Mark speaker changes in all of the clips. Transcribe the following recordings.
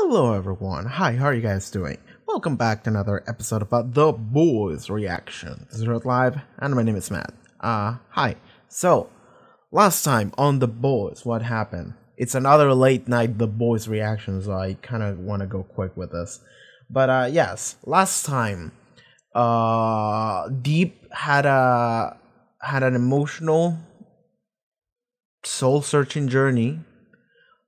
Speaker 1: Hello everyone, hi, how are you guys doing? Welcome back to another episode of The Boys Reaction. This is Haarute Live, and my name is Matt. Hi. So, last time on The Boys, what happened? It's another late night The Boys reaction, so I kind of want to go quick with this. But yes, last time, Deep had an emotional, soul-searching journey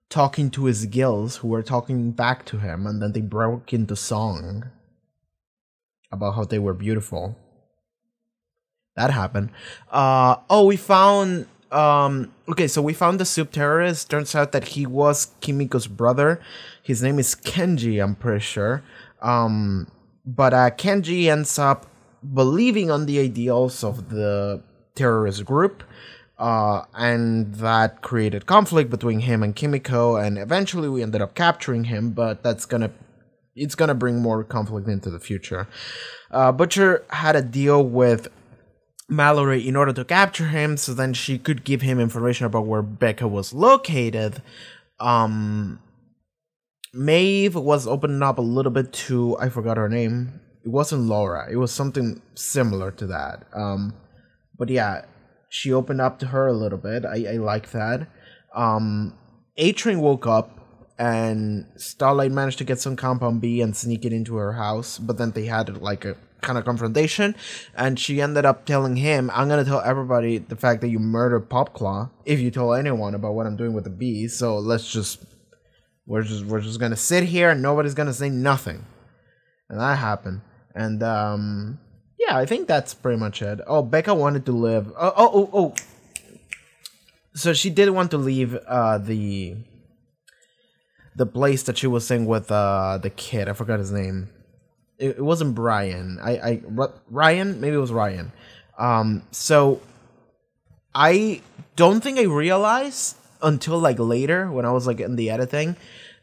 Speaker 1: talking to his gills who were talking back to him, and then they broke into song about how they were beautiful. That happened. We found okay, so we found the soup terrorist. Turns out that he was Kimiko's brother. His name is Kenji, I'm pretty sure. But Kenji ends up believing on the ideals of the terrorist group. And that created conflict between him and Kimiko, and eventually we ended up capturing him, but it's gonna bring more conflict into the future. Butcher had a deal with Mallory in order to capture him, so then she could give him information about where Becca was located. Maeve was opening up a little bit to, I forgot her name. It wasn't Laura, it was something similar to that. But yeah, she opened up to her a little bit. I like that. A-Train woke up and Starlight managed to get some Compound B and sneak it into her house, but then they had like a kind of confrontation, and she ended up telling him, I'm gonna tell everybody the fact that you murdered Popclaw if you tell anyone about what I'm doing with the bees, so we're just gonna sit here and nobody's gonna say nothing. And that happened. And yeah, I think that's pretty much it. Oh, Becca wanted to live. Oh. So she did want to leave the place that she was in with the kid. I forgot his name. It wasn't Brian. Ryan? Maybe it was Ryan. So I don't think I realized until like later when I was like in the editing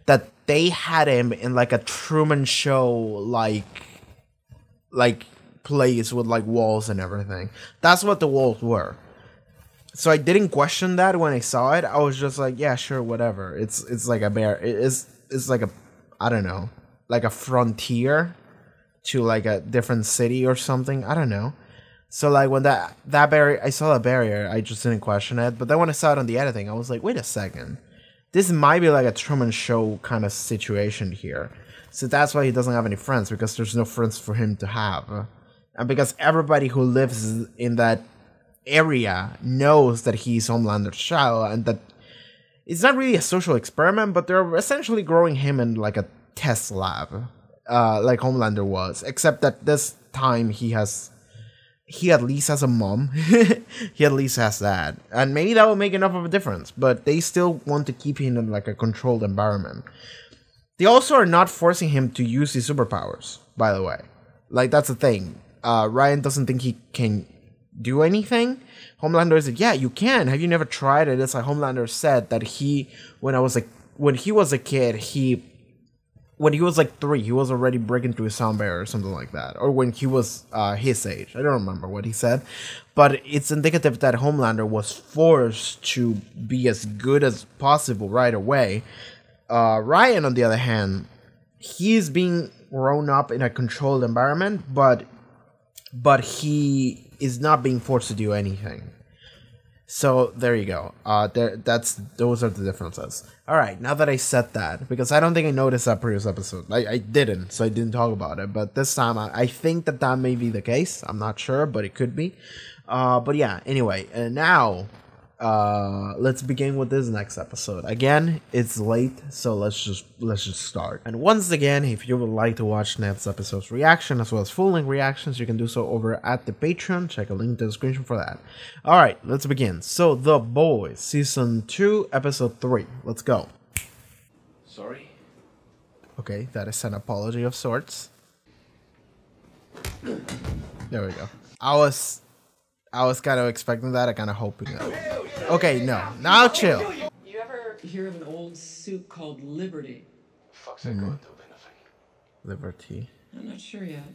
Speaker 1: that they had him in like a Truman Show like place with like walls and everything. That's what the walls were. So I didn't question that when I saw it. I was just like, yeah, sure, whatever. It's like a bear. It's like a, I don't know, like a frontier to like a different city or something. I don't know. So like when that barrier, I saw that barrier, I just didn't question it. But then when I saw it on the editing, I was like, wait a second. This might be like a Truman Show kind of situation here. So that's why he doesn't have any friends, because there's no friends for him to have. And because everybody who lives in that area knows that he's Homelander's child, and that it's not really a social experiment, but they're essentially growing him in like a test lab, like Homelander was. Except that this time he at least has a mom. He at least has that. And maybe that will make enough of a difference, but they still want to keep him in like a controlled environment. They also are not forcing him to use his superpowers, by the way. Like, that's the thing. Ryan doesn't think he can do anything. Homelander said, yeah, you can. Have you never tried it? It's like Homelander said that when he was a kid, when he was like 3, he was already breaking through a sound barrier or something like that. Or when he was his age. I don't remember what he said. But it's indicative that Homelander was forced to be as good as possible right away. Ryan, on the other hand, he's being grown up in a controlled environment, but he is not being forced to do anything. So there you go. Those are the differences. All right, now that I said that, because I don't think I noticed that previous episode. I didn't, so I didn't talk about it. But this time, I think that may be the case. I'm not sure, but it could be. But yeah. Anyway, and now let's begin with this next episode. Again, it's late, so let's just start. And once again, if you would like to watch next episode's reaction as well as full-length reactions, you can do so over at the Patreon. Check a link in the description for that. All right, let's begin. So, The Boys, Season 2, Episode 3. Let's go.
Speaker 2: Sorry?
Speaker 1: Okay, that is an apology of sorts. There we go. I was kind of expecting that. I kind of hoping that. Okay, no. Now chill.
Speaker 3: You ever hear of an old soup called Liberty?
Speaker 2: Fuck's that going to benefit?
Speaker 1: Liberty.
Speaker 3: I'm not sure yet.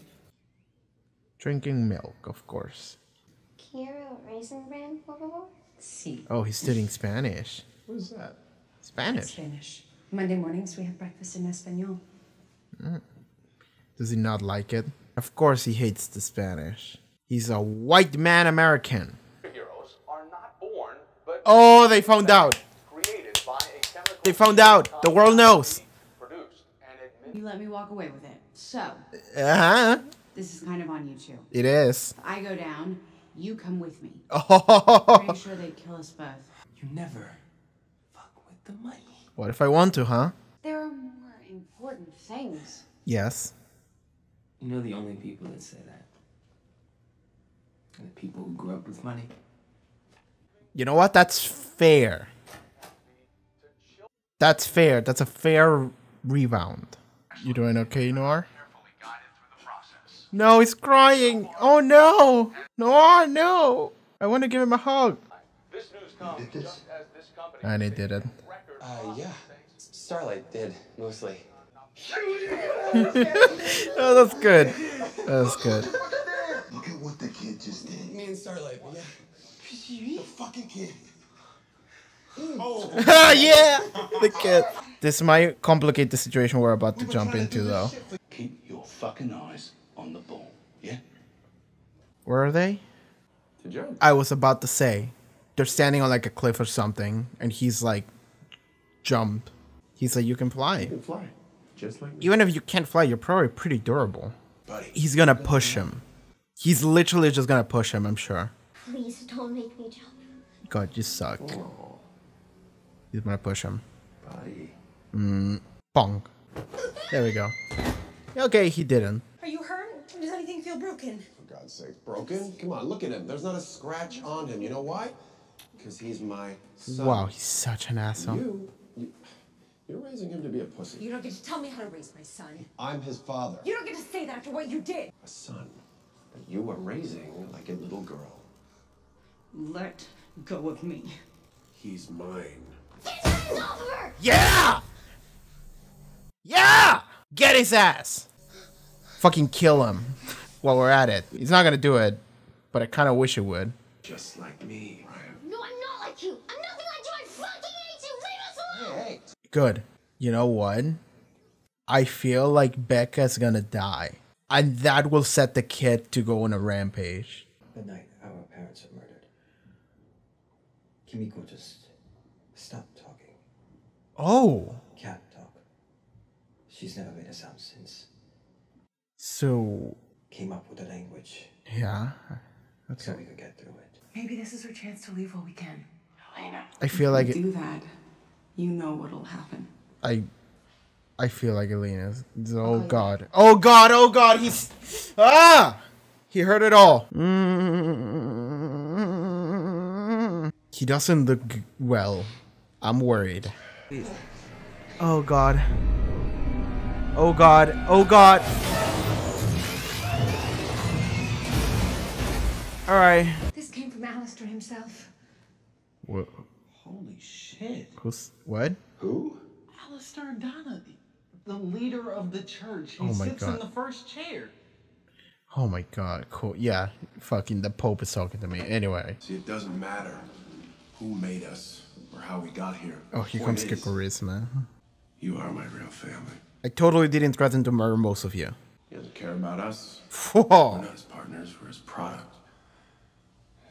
Speaker 1: Drinking milk, of course.
Speaker 4: Quiero raisin bran, por favor.
Speaker 3: Sí.
Speaker 1: Oh, he's studying Spanish.
Speaker 2: What is that?
Speaker 1: Spanish.
Speaker 3: Spanish.
Speaker 5: Monday mornings we have breakfast in Espanol.
Speaker 1: Does he not like it? Of course he hates the Spanish. He's a white man American.
Speaker 2: Heroes are not born, but
Speaker 1: Oh, they found out.
Speaker 2: created by a chemical
Speaker 1: They found out. The world knows.
Speaker 2: produced and administered.
Speaker 5: You let me walk away with it. So,
Speaker 1: Uh-huh.
Speaker 5: this is kind of on you two.
Speaker 1: It is.
Speaker 5: If I go down, you come with me.
Speaker 1: Oh.
Speaker 5: Pretty sure they'd kill us both.
Speaker 2: You never fuck with the money.
Speaker 1: What if I want to, huh?
Speaker 5: There are more important things.
Speaker 1: Yes.
Speaker 6: You know the only people that say that are the people who grew up with money.
Speaker 1: You know what? That's fair. That's fair. That's a fair rebound. You doing okay, Noir? No, he's crying. Oh no. Noir, no. I want to give him a hug.
Speaker 2: This news comes just as this company
Speaker 1: And he did it.
Speaker 7: Yeah. Starlight did, mostly.
Speaker 1: Oh, that's good. That's good.
Speaker 8: Look at what the kid just did.
Speaker 7: Me and Starlight, yeah.
Speaker 8: The fucking kid.
Speaker 1: Yeah, the kid. This might complicate the situation we're about to jump into, though.
Speaker 8: Keep your fucking eyes on the ball, yeah?
Speaker 1: Where are they?
Speaker 2: to jump.
Speaker 1: I was about to say, they're standing on like a cliff or something, and he's like, jump. He's like, you can fly.
Speaker 2: You can fly, just like me.
Speaker 1: Even if you can't fly, you're probably pretty durable.
Speaker 8: Buddy.
Speaker 1: He's gonna push him. He's literally just gonna push him, I'm sure.
Speaker 4: Please don't make me jump.
Speaker 1: God, you suck. He's gonna push him.
Speaker 2: Buddy.
Speaker 1: Bong. There we go. Okay, he didn't.
Speaker 9: Are you hurt? Does anything feel broken?
Speaker 10: For God's sake, broken? Come on, look at him. There's not a scratch on him. You know why? Because he's my son.
Speaker 1: Wow, he's such an asshole.
Speaker 10: You're raising him to be a pussy.
Speaker 9: You don't get to tell me how to raise my son.
Speaker 10: I'm his father.
Speaker 9: You don't get to say that after what you did.
Speaker 10: A son that you are raising like a little girl.
Speaker 3: Let go of me.
Speaker 10: He's mine.
Speaker 1: Yeah! Yeah! Get his ass! Fucking kill him while we're at it. He's not gonna do it, but I kind of wish it would.
Speaker 10: Just like me, Ryan.
Speaker 4: No, I'm not like you. I'm nothing like you. I fucking hate you. Leave us alone.
Speaker 10: Hey.
Speaker 1: Good. You know what? I feel like Becca's gonna die. And that will set the kid to go on a rampage.
Speaker 6: The night our parents were murdered, Kimiko just stopped talking.
Speaker 1: Oh.
Speaker 6: Cat talk. She's never made a sound since.
Speaker 1: So,
Speaker 6: Came up with a language
Speaker 1: yeah.
Speaker 6: so
Speaker 1: Okay.
Speaker 6: we could get through it.
Speaker 3: Maybe this is our chance to leave while we can. Elena.
Speaker 1: I feel like
Speaker 3: Do that. You know what'll happen.
Speaker 1: I feel like Elena's. Oh god. Oh god, oh god, he's he heard it all. He doesn't look well. I'm worried. Oh god. Oh god. Oh god. Alright.
Speaker 9: This came from Alistair himself.
Speaker 1: What?
Speaker 6: Holy shit.
Speaker 1: What?
Speaker 10: Who?
Speaker 11: Alistair Donna, the leader of the church. He
Speaker 1: Oh my
Speaker 11: sits
Speaker 1: God.
Speaker 11: in the first chair.
Speaker 1: Oh my god, cool. Yeah, fucking the Pope is talking to me. Anyway.
Speaker 8: See, it doesn't matter who made us or how we got here.
Speaker 1: Oh, here
Speaker 8: Point
Speaker 1: comes
Speaker 8: is,
Speaker 1: Kikorisma.
Speaker 8: You are my real family.
Speaker 1: I totally didn't threaten to murder most of you.
Speaker 8: He doesn't care about us. We're
Speaker 1: Whoa.
Speaker 8: not his partners, we're his product.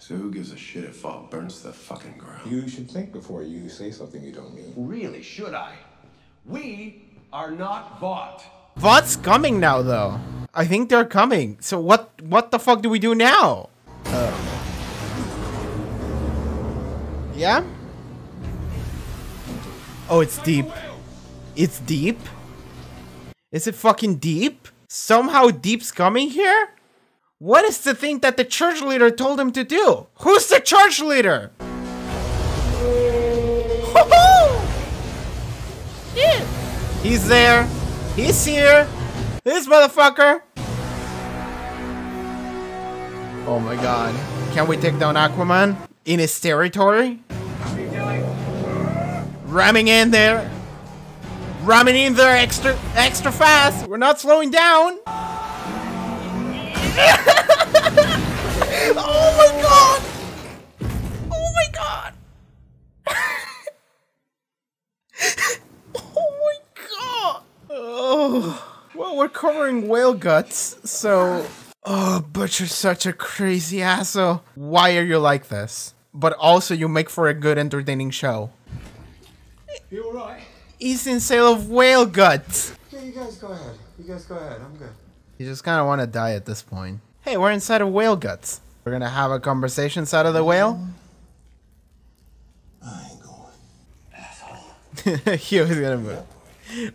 Speaker 8: So who gives a shit if fall burns to the fucking ground?
Speaker 10: You should think before you say something you don't mean.
Speaker 2: Really, should I? We are not bought.
Speaker 1: What's coming now, though? I think they're coming. So what the fuck do we do now? Yeah? Oh, it's deep. It's deep? Is it fucking deep? Somehow Deep's coming here? What is the thing that the church leader told him to do? Who's the church leader? Yeah. He's there. He's here. This motherfucker. Oh my god. Can we take down Aquaman in his territory? Ramming in there. Ramming in there extra fast. We're not slowing down. Oh my god. Oh my god. Oh Well, we're covering whale guts, so... Oh, Butcher's such a crazy asshole. Why are you like this? But also, you make for a good, entertaining show.
Speaker 10: You alright?
Speaker 1: He's in sale of whale guts.
Speaker 10: Yeah, you guys go ahead. You guys go ahead. I'm good.
Speaker 1: You just kind of want to die at this point. Hey, we're inside of whale guts. We're gonna have a conversation inside of the whale.
Speaker 8: I ain't going. Asshole.
Speaker 1: He was gonna move.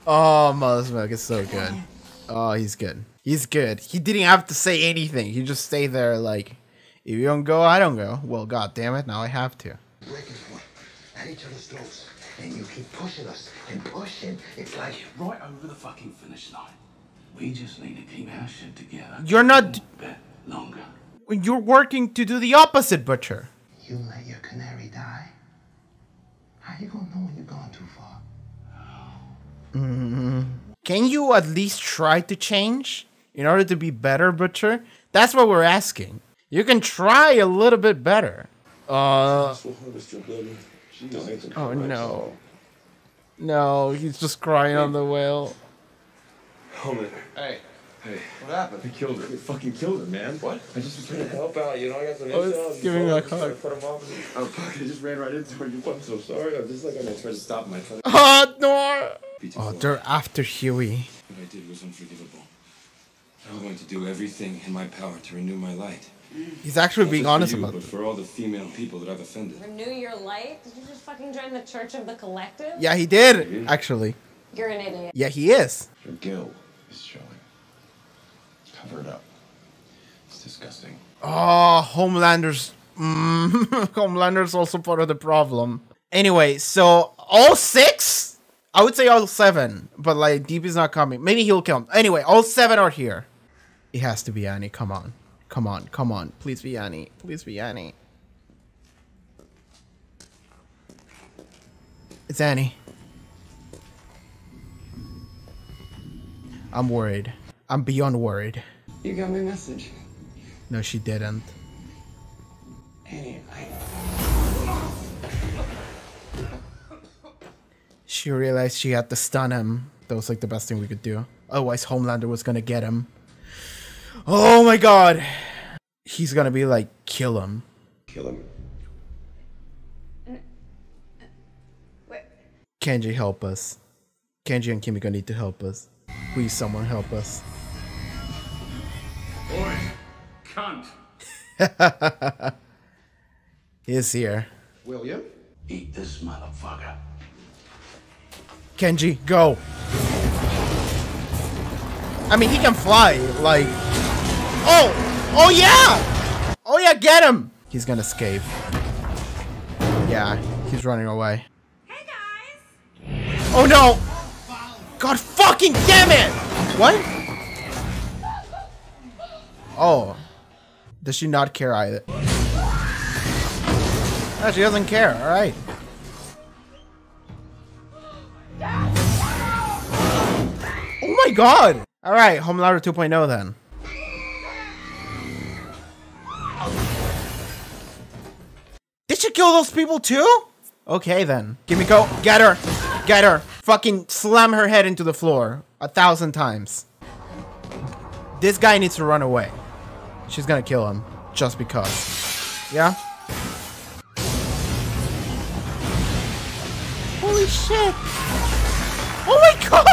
Speaker 1: Oh, Mother's Milk is so good. Oh, he's good. He's good. He didn't have to say anything. He just stayed there like, if you don't go, I don't go. Well, god damn it, now I have to.
Speaker 12: Breaking point at each other's throats, and you keep pushing us and pushing. It's like
Speaker 2: Right over the fucking finish line. We just need to keep our shit together.
Speaker 1: You're not...
Speaker 2: A bit longer.
Speaker 1: You're working to do the opposite, Butcher.
Speaker 12: you let your canary die. How you gonna know when you're gone too far?
Speaker 1: Can you at least try to change in order to be better, Butcher? That's what we're asking. You can try a little bit better. Oh no. No, he's just crying on the whale.
Speaker 8: Homelander.
Speaker 10: Hey,
Speaker 8: Hey,
Speaker 10: what happened?
Speaker 8: I killed her. I fucking killed her, man.
Speaker 10: What?
Speaker 8: I just was trying to help out, you know. I got some
Speaker 1: Oh,
Speaker 8: intel.
Speaker 1: it's giving me a hug.
Speaker 8: Oh, fuck, I just ran right into her. I'm so sorry. I'm just like, I'm gonna try to stop him.
Speaker 1: Oh, no. Oh, they're after Huey.
Speaker 8: What I did was unforgivable. I'm going to do everything in my power to renew my light.
Speaker 1: He's actually being honest about
Speaker 8: it.
Speaker 1: it.
Speaker 8: For all the female people that I've offended.
Speaker 13: Renew your light? Did you just fucking join the Church of the Collective?
Speaker 1: Yeah, he did, actually.
Speaker 13: You're an idiot.
Speaker 1: Yeah, he is.
Speaker 8: Your guilt is showing. Cover it up. It's disgusting.
Speaker 1: Oh, Homelander's... Homelander's also part of the problem. Anyway, so all 6? I would say all 7. But, like, Deep is not coming. Maybe he'll kill him. Anyway, all 7 are here. It has to be Annie. Come on. Come on. Come on. Please be Annie. Please be Annie. It's Annie. I'm worried. I'm beyond worried.
Speaker 7: You got my message.
Speaker 1: No, she didn't.
Speaker 7: Annie,
Speaker 1: She realized she had to stun him. That was like the best thing we could do. Otherwise, Homelander was gonna get him. Oh my god! He's gonna be like, kill him.
Speaker 8: Kill him.
Speaker 1: Kenji, help us. Kenji and Kimiko need to help us. Please, someone help us.
Speaker 2: Boy, cunt.
Speaker 1: He's here.
Speaker 10: William?
Speaker 2: Eat this motherfucker.
Speaker 1: Kenji, go. I mean, he can fly, like... Oh! Oh, yeah! Oh, yeah, get him! He's gonna escape. Yeah, he's running away.
Speaker 13: Hey guys!
Speaker 1: Oh, no! God fucking damn it! What? Oh. Does she not care either? No, she doesn't care, alright. Oh my god! Alright, Homelander 2.0 then. Did she kill those people too? Okay then. Kimiko, get her! Get her! Fucking slam her head into the floor 1,000 times. This guy needs to run away. She's gonna kill him. Just because. Yeah? Holy shit! Oh my god!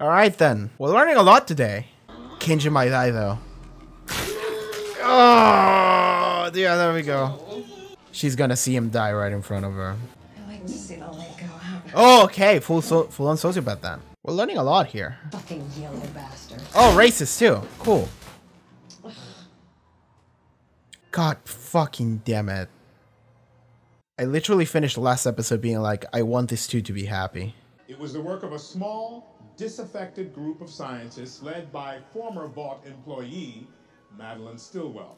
Speaker 1: Alright then. We're learning a lot today. Kenji might die though. Oh, yeah, there we go. She's gonna see him die right in front of her.
Speaker 9: I like to see the light go out.
Speaker 1: Oh, okay. Full on sociopath then. We're learning a lot here.
Speaker 9: Fucking yellow bastard.
Speaker 1: Oh, racist too. Cool. God fucking damn it. I literally finished the last episode being like, I want this two to be happy.
Speaker 14: It was the work of a small, disaffected group of scientists led by former Vought employee Madeline Stillwell.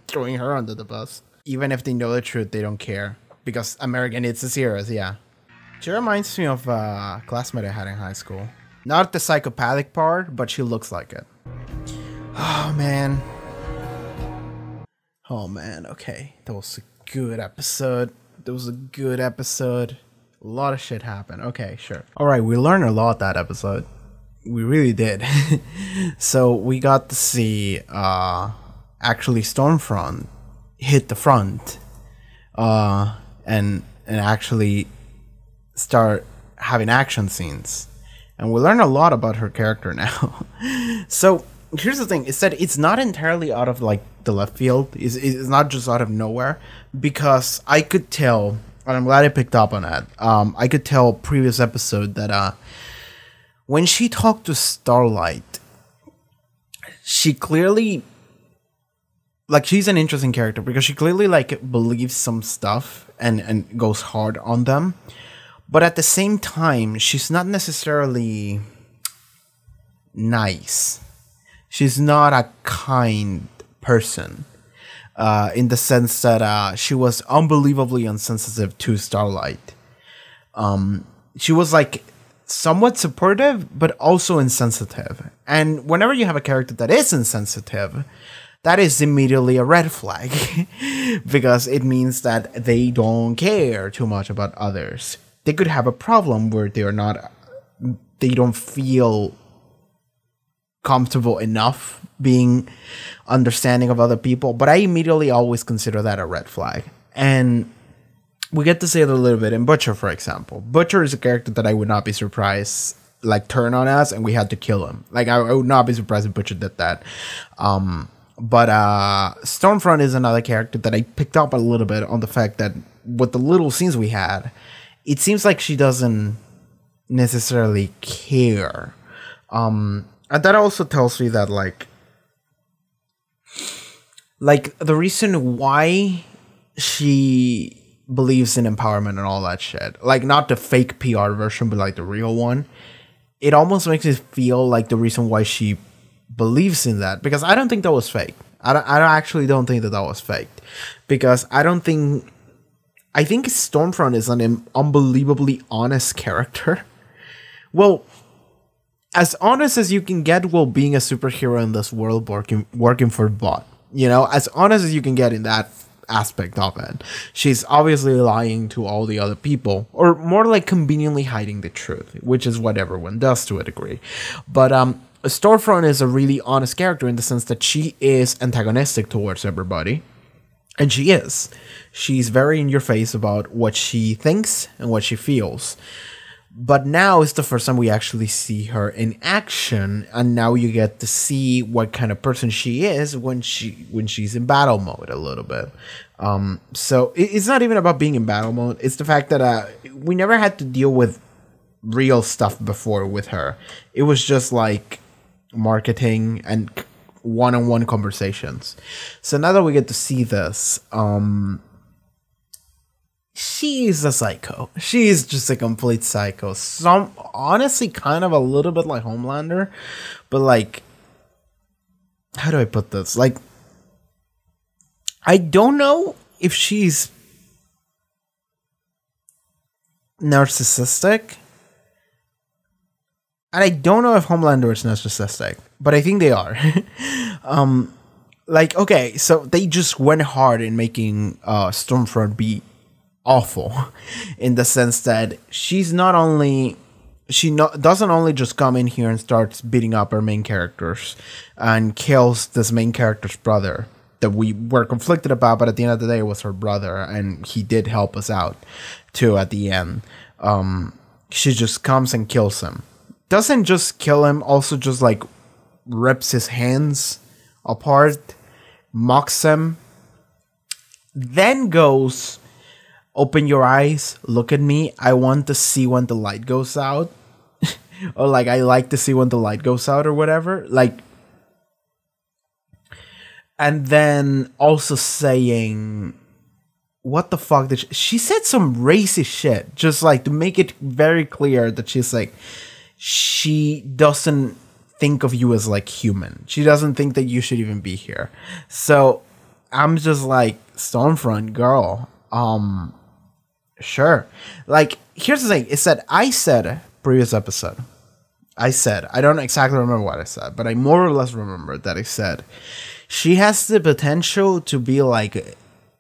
Speaker 1: Throwing her under the bus. Even if they know the truth, they don't care. Because American needs the heroes, yeah. She reminds me of a classmate I had in high school. Not the psychopathic part, but she looks like it. Oh, man. Oh, man, okay. That was a good episode. That was a good episode. A lot of shit happened. Okay, sure. All right, we learned a lot that episode. We really did. So we got to see actually Stormfront hit the front and actually start having action scenes. And we learn a lot about her character now. So here's the thing, is that it's not entirely out of like the left field. It's not just out of nowhere, because I could tell, and I'm glad I picked up on that. I could tell previous episode that when she talked to Starlight, she clearly, like, she's an interesting character because she clearly like believes some stuff and goes hard on them. But at the same time, she's not necessarily nice. She's not a kind person. In the sense that she was unbelievably insensitive to Starlight. She was like somewhat supportive, but also insensitive. And whenever you have a character that is insensitive, that is immediately a red flag. Because it means that they don't care too much about others. They could have a problem where they don't feel comfortable enough being understanding of other people, but I immediately always consider that a red flag. And we get to see it a little bit in Butcher, for example. Butcher is a character that I would not be surprised like turn on us and we had to kill him. Like I would not be surprised if Butcher did that. But Stormfront is another character that I picked up a little bit on the fact that with the little scenes we had, it seems like she doesn't necessarily care. And that also tells me that like the reason why she believes in empowerment and all that shit, like not the fake PR version, but like the real one, it almost makes it feel like the reason why she believes in that, because I don't think that was fake. I actually don't think that was faked, because I think Stormfront is an unbelievably honest character. Well, as honest as you can get while being a superhero in this world working for bot. You know, as honest as you can get in that aspect of it. She's obviously lying to all the other people, or more like conveniently hiding the truth, which is what everyone does to a degree. But Stormfront is a really honest character in the sense that she is antagonistic towards everybody. And she is. She's very in your face about what she thinks and what she feels. But now is the first time we actually see her in action, and now you get to see what kind of person she is when she's in battle mode a little bit. So it's not even about being in battle mode. It's the fact that we never had to deal with real stuff before with her. It was just like marketing and one-on-one conversations. So now that we get to see this, she's a psycho. She's just a complete psycho. Some honestly kind of a little bit like Homelander, but like, how do I put this? Like, I don't know if she's narcissistic, and I don't know if Homelander is narcissistic, but I think they are. Like, okay, so they just went hard in making Stormfront be awful, in the sense that doesn't only just come in here and starts beating up our main characters and kills this main character's brother that we were conflicted about, but at the end of the day it was her brother and he did help us out too at the end. She just comes and kills him. Doesn't just kill him, also just like rips his hands apart, mocks him, then goes, "Open your eyes, look at me, I want to see when the light goes out." Or like, "I like to see when the light goes out," or whatever. Like, and then also saying, what the fuck did she said some racist shit, just like to make it very clear that she's like, she doesn't think of you as like human. She doesn't think that you should even be here. So I'm just like, Stormfront girl, sure. Like, here's the thing, is that I said previous episode, I don't exactly remember what I said, but I more or less remember that I said she has the potential to be like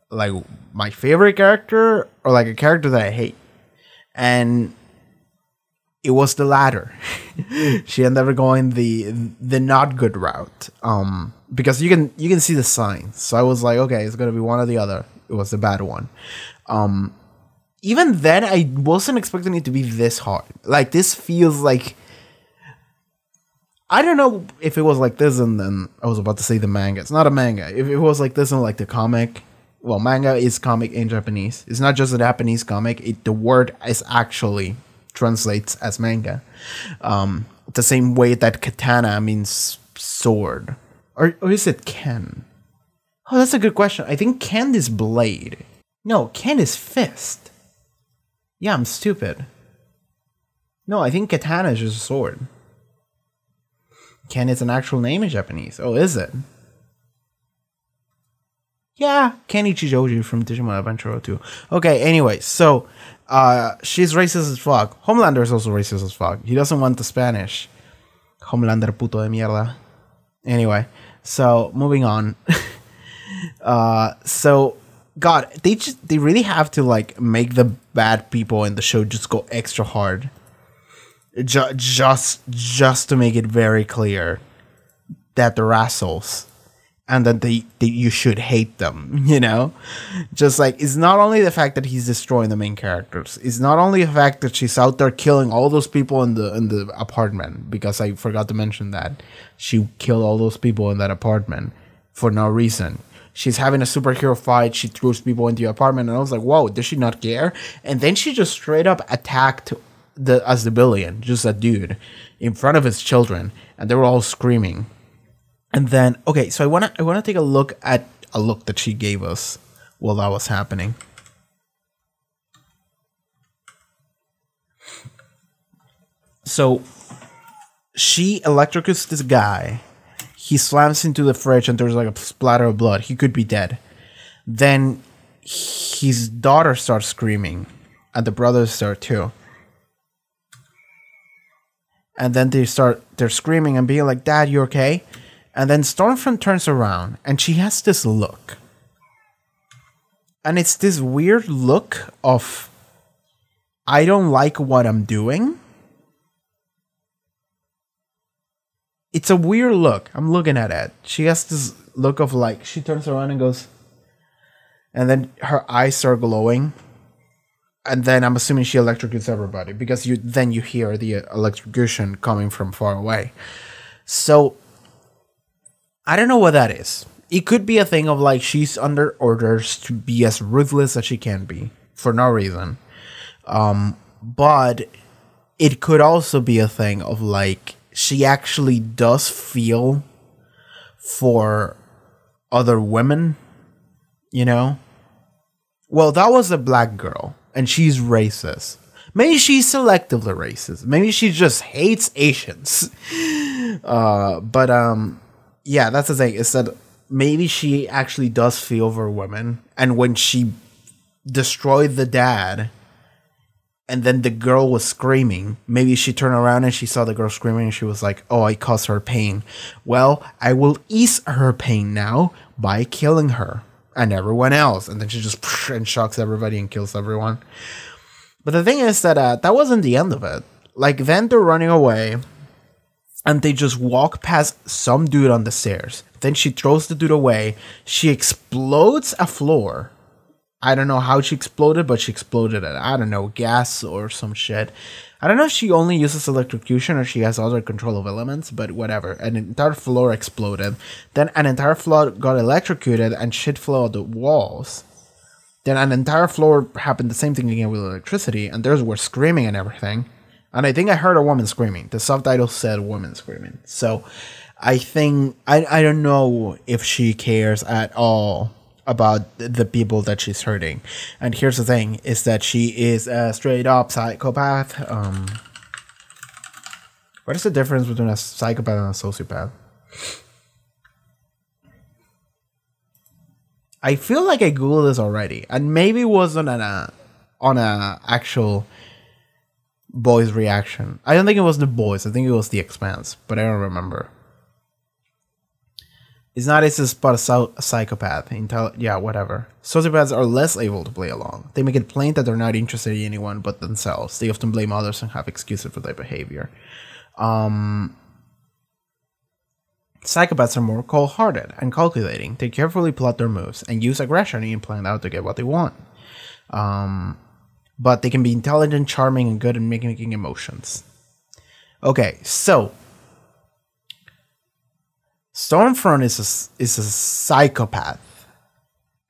Speaker 1: my favorite character, or like a character that I hate. and it was the latter. She ended up going the not good route, because you can see the signs. So I was like, okay, it's gonna be one or the other. It was the bad one. Even then, I wasn't expecting it to be this hard. Like, this feels like, I don't know if it was like this, and then I was about to say the manga. It's not a manga. If it was like this in like the comic, well, manga is comic in Japanese. It's not just a Japanese comic. The word is actually translates as manga. The same way that katana means sword, or is it ken? Oh, that's a good question. I think ken is blade. No, ken is fist. Yeah, I'm stupid. No, I think katana is just a sword. Ken is an actual name in Japanese. Oh, is it? Yeah, Kenichi Joji from Digimon Adventure 2. Okay, anyway, so she's racist as fuck. Homelander is also racist as fuck. He doesn't want the Spanish. Homelander puto de mierda. Anyway, so moving on. So God, they really have to like make the bad people in the show just go extra hard. Just to make it very clear that they're assholes and that they you should hate them, you know? Just like, it's not only the fact that he's destroying the main characters, it's not only the fact that she's out there killing all those people in the apartment, because I forgot to mention that she killed all those people in that apartment for no reason. She's having a superhero fight, she throws people into the apartment, and I was like, whoa, does she not care? And then she just straight up attacked the civilian, just a dude, in front of his children, and they were all screaming. And then, okay, so I wanna take a look at a look that she gave us while that was happening. So she electrocutes this guy. He slams into the fridge and there's like a splatter of blood. He could be dead. Then his daughter starts screaming and the brothers start too. And then they're screaming and being like, Dad, you okay? And then Stormfront turns around and she has this look. And it's this weird look of, I don't like what I'm doing. It's a weird look. I'm looking at it. She has this look of like, she turns around and goes, and then her eyes start glowing. And then I'm assuming she electrocutes everybody because you hear the electrocution coming from far away. So I don't know what that is. It could be a thing of like she's under orders to be as ruthless as she can be for no reason. But it could also be a thing of like she actually does feel for other women, you know? Well, that was a black girl. And she's racist. Maybe she's selectively racist. Maybe she just hates Asians. Yeah, that's the thing. Is that maybe she actually does feel for women. And when she destroyed the dad, and then the girl was screaming, maybe she turned around and she saw the girl screaming and she was like, oh, I caused her pain. Well, I will ease her pain now by killing her. And everyone else, and then she just and shocks everybody and kills everyone. But the thing is that that wasn't the end of it. Like then they're running away, and they just walk past some dude on the stairs. Then she throws the dude away. She explodes a floor. I don't know how she exploded, but she exploded it. I don't know, gas or some shit. I don't know if she only uses electrocution or she has other control of elements, but whatever. An entire floor exploded. Then an entire floor got electrocuted and shit flew out the walls. Then an entire floor happened the same thing again with electricity, and theirs were screaming and everything. And I think I heard a woman screaming. The subtitle said woman screaming. So I think, I don't know if she cares at all about the people that she's hurting. And here's the thing, is that she is a straight up psychopath. What is the difference between a psychopath and a sociopath? I feel like I googled this already, and maybe it wasn't on a actual boys reaction. I don't think it was the boys, I think it was the Expanse, but I don't remember. It's not racist, but a psychopath. Yeah, whatever. Sociopaths are less able to play along. They make it plain that they're not interested in anyone but themselves. They often blame others and have excuses for their behavior. Psychopaths are more cold-hearted and calculating. They carefully plot their moves and use aggression and plan out to get what they want. But they can be intelligent, charming, and good at making emotions. Okay, so Stormfront is a psychopath,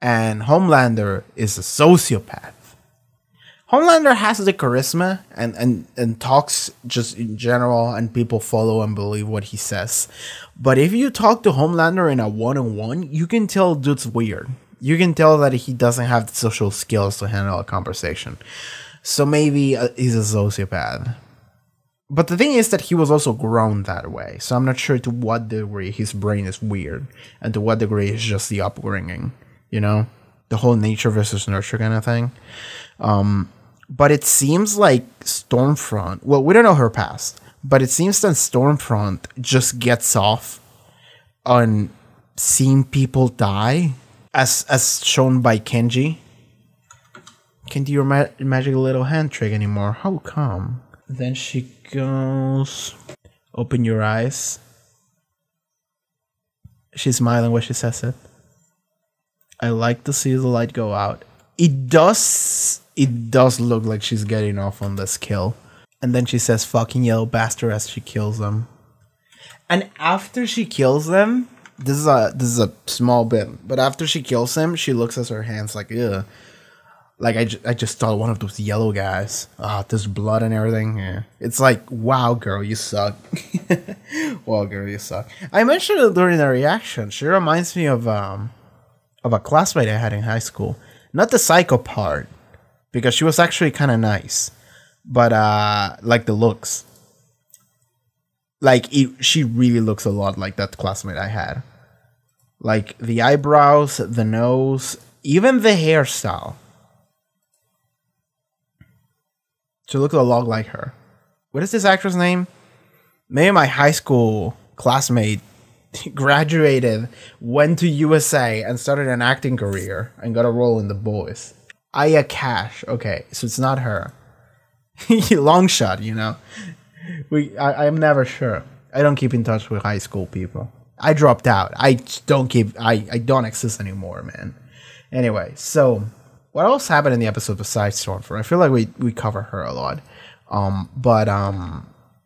Speaker 1: and Homelander is a sociopath. Homelander has the charisma and talks just in general, and people follow and believe what he says. But if you talk to Homelander in a one-on-one, you can tell dude's weird. You can tell that he doesn't have the social skills to handle a conversation. So maybe he's a sociopath. But the thing is that he was also grown that way. So I'm not sure to what degree his brain is weird and to what degree it's just the upbringing, you know? The whole nature versus nurture kind of thing. But it seems like Stormfront, well, we don't know her past, but it seems that Stormfront just gets off on seeing people die, as shown by Kenji. Can't do your magic little hand trick anymore. How come? Then she goes, open your eyes. She's smiling when she says it. I like to see the light go out. It does look like she's getting off on this kill. And then she says fucking yellow bastard as she kills them. And after she kills them, this is a small bit, but after she kills him, she looks at her hands like, ugh. Like, I just saw one of those yellow guys. There's blood and everything. Yeah. It's like, wow, girl, you suck. Wow, girl, you suck. I mentioned it during the reaction. She reminds me of a classmate I had in high school. Not the psycho part, because she was actually kind of nice. But, like, the looks. Like, she really looks a lot like that classmate I had. Like, the eyebrows, the nose, even the hairstyle. She looked a lot like her. What is this actress name? Maybe my high school classmate graduated, went to USA, and started an acting career, and got a role in The Boys. Aya Cash. Okay, so it's not her. Long shot, you know. I'm never sure. I don't keep in touch with high school people. I dropped out. I don't exist anymore, man. Anyway, so what else happened in the episode besides Stormfront? I feel like we cover her a lot.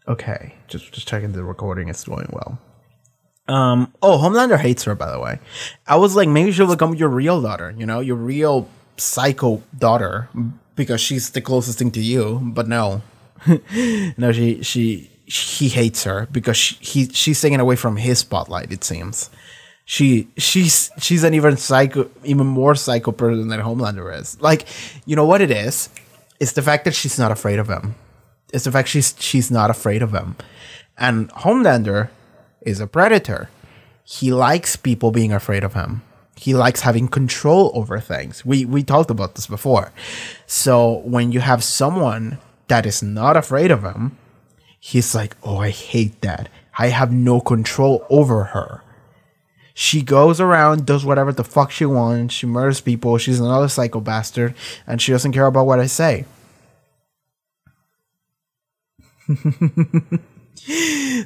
Speaker 1: Okay, just checking the recording is going well. Homelander hates her, by the way. I was like, maybe she'll become your real daughter, you know, your real psycho daughter, because she's the closest thing to you. But no, no, he hates her because she's taken away from his spotlight. It seems she's an even more psycho person than Homelander is. Like, you know what it is? It's the fact that she's not afraid of him. It's the fact she's not afraid of him. And Homelander is a predator. He likes people being afraid of him. He likes having control over things. We talked about this before. So when you have someone that is not afraid of him, he's like, oh, I hate that. I have no control over her. She goes around, does whatever the fuck she wants. She murders people. She's another psycho bastard. And she doesn't care about what I say.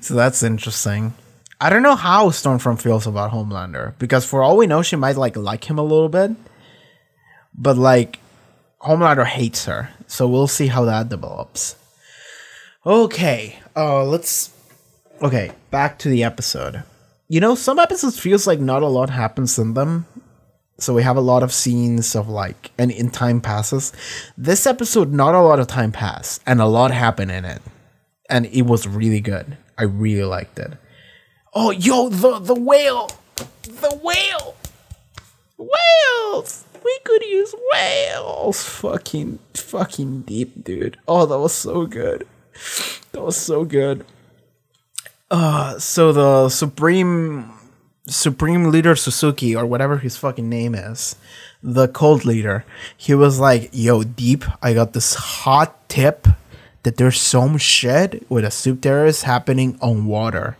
Speaker 1: So that's interesting. I don't know how Stormfront feels about Homelander, because for all we know, she might like him a little bit, but like Homelander hates her, so we'll see how that develops. Okay, back to the episode. You know, some episodes feels like not a lot happens in them, so we have a lot of scenes of like, and in time passes. This episode, not a lot of time passed, and a lot happened in it, and it was really good. I really liked it. Oh, yo, the whale! The whale! Whales! We could use whales! Fucking deep, dude. Oh, that was so good. That was so good. So the Supreme Leader Suzuki, or whatever his fucking name is, the cult leader, he was like, yo, Deep, I got this hot tip that there's some shit with a soup terrorist happening on water.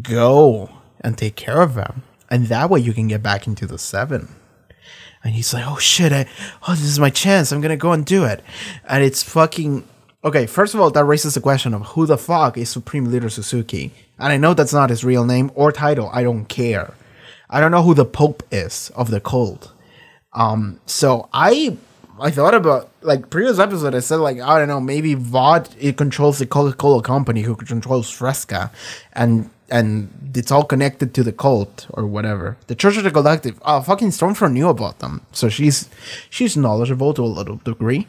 Speaker 1: Go and take care of them. and that way you can get back into the 7. And he's like, oh shit, this is my chance, I'm gonna go and do it. And it's fucking okay. First of all, that raises the question of who the fuck is Supreme Leader Suzuki. And I know that's not his real name or title. I don't care. I don't know who the Pope is of the cult. So I thought about, like, previous episode, I said, like, I don't know, maybe Vought, it controls the Coca-Cola company who controls Fresca, and it's all connected to the cult or whatever. The Church of the Collective, fucking Stormfront knew about them, so she's knowledgeable to a little degree.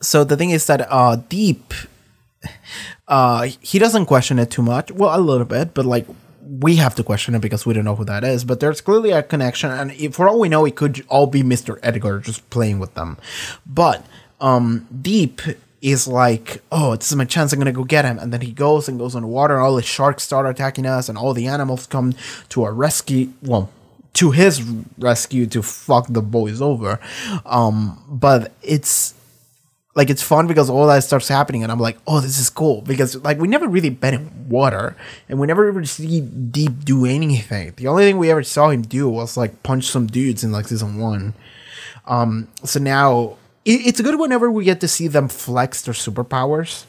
Speaker 1: So the thing is that Deep, he doesn't question it too much. Well, a little bit, but like, we have to question it because we don't know who that is. But there's clearly a connection, and for all we know, it could all be Mr. Edgar just playing with them. But Deep is like, oh, this is my chance, I'm gonna go get him. And then he goes on the water, and all the sharks start attacking us, and all the animals come to our rescue. Well, to his rescue to fuck the boys over. But it's like, it's fun because all that starts happening, and I'm like, oh, this is cool, because like, we never really been in water, and we never ever see Deep do anything. The only thing we ever saw him do was like punch some dudes in like season 1. So now it's good whenever we get to see them flex their superpowers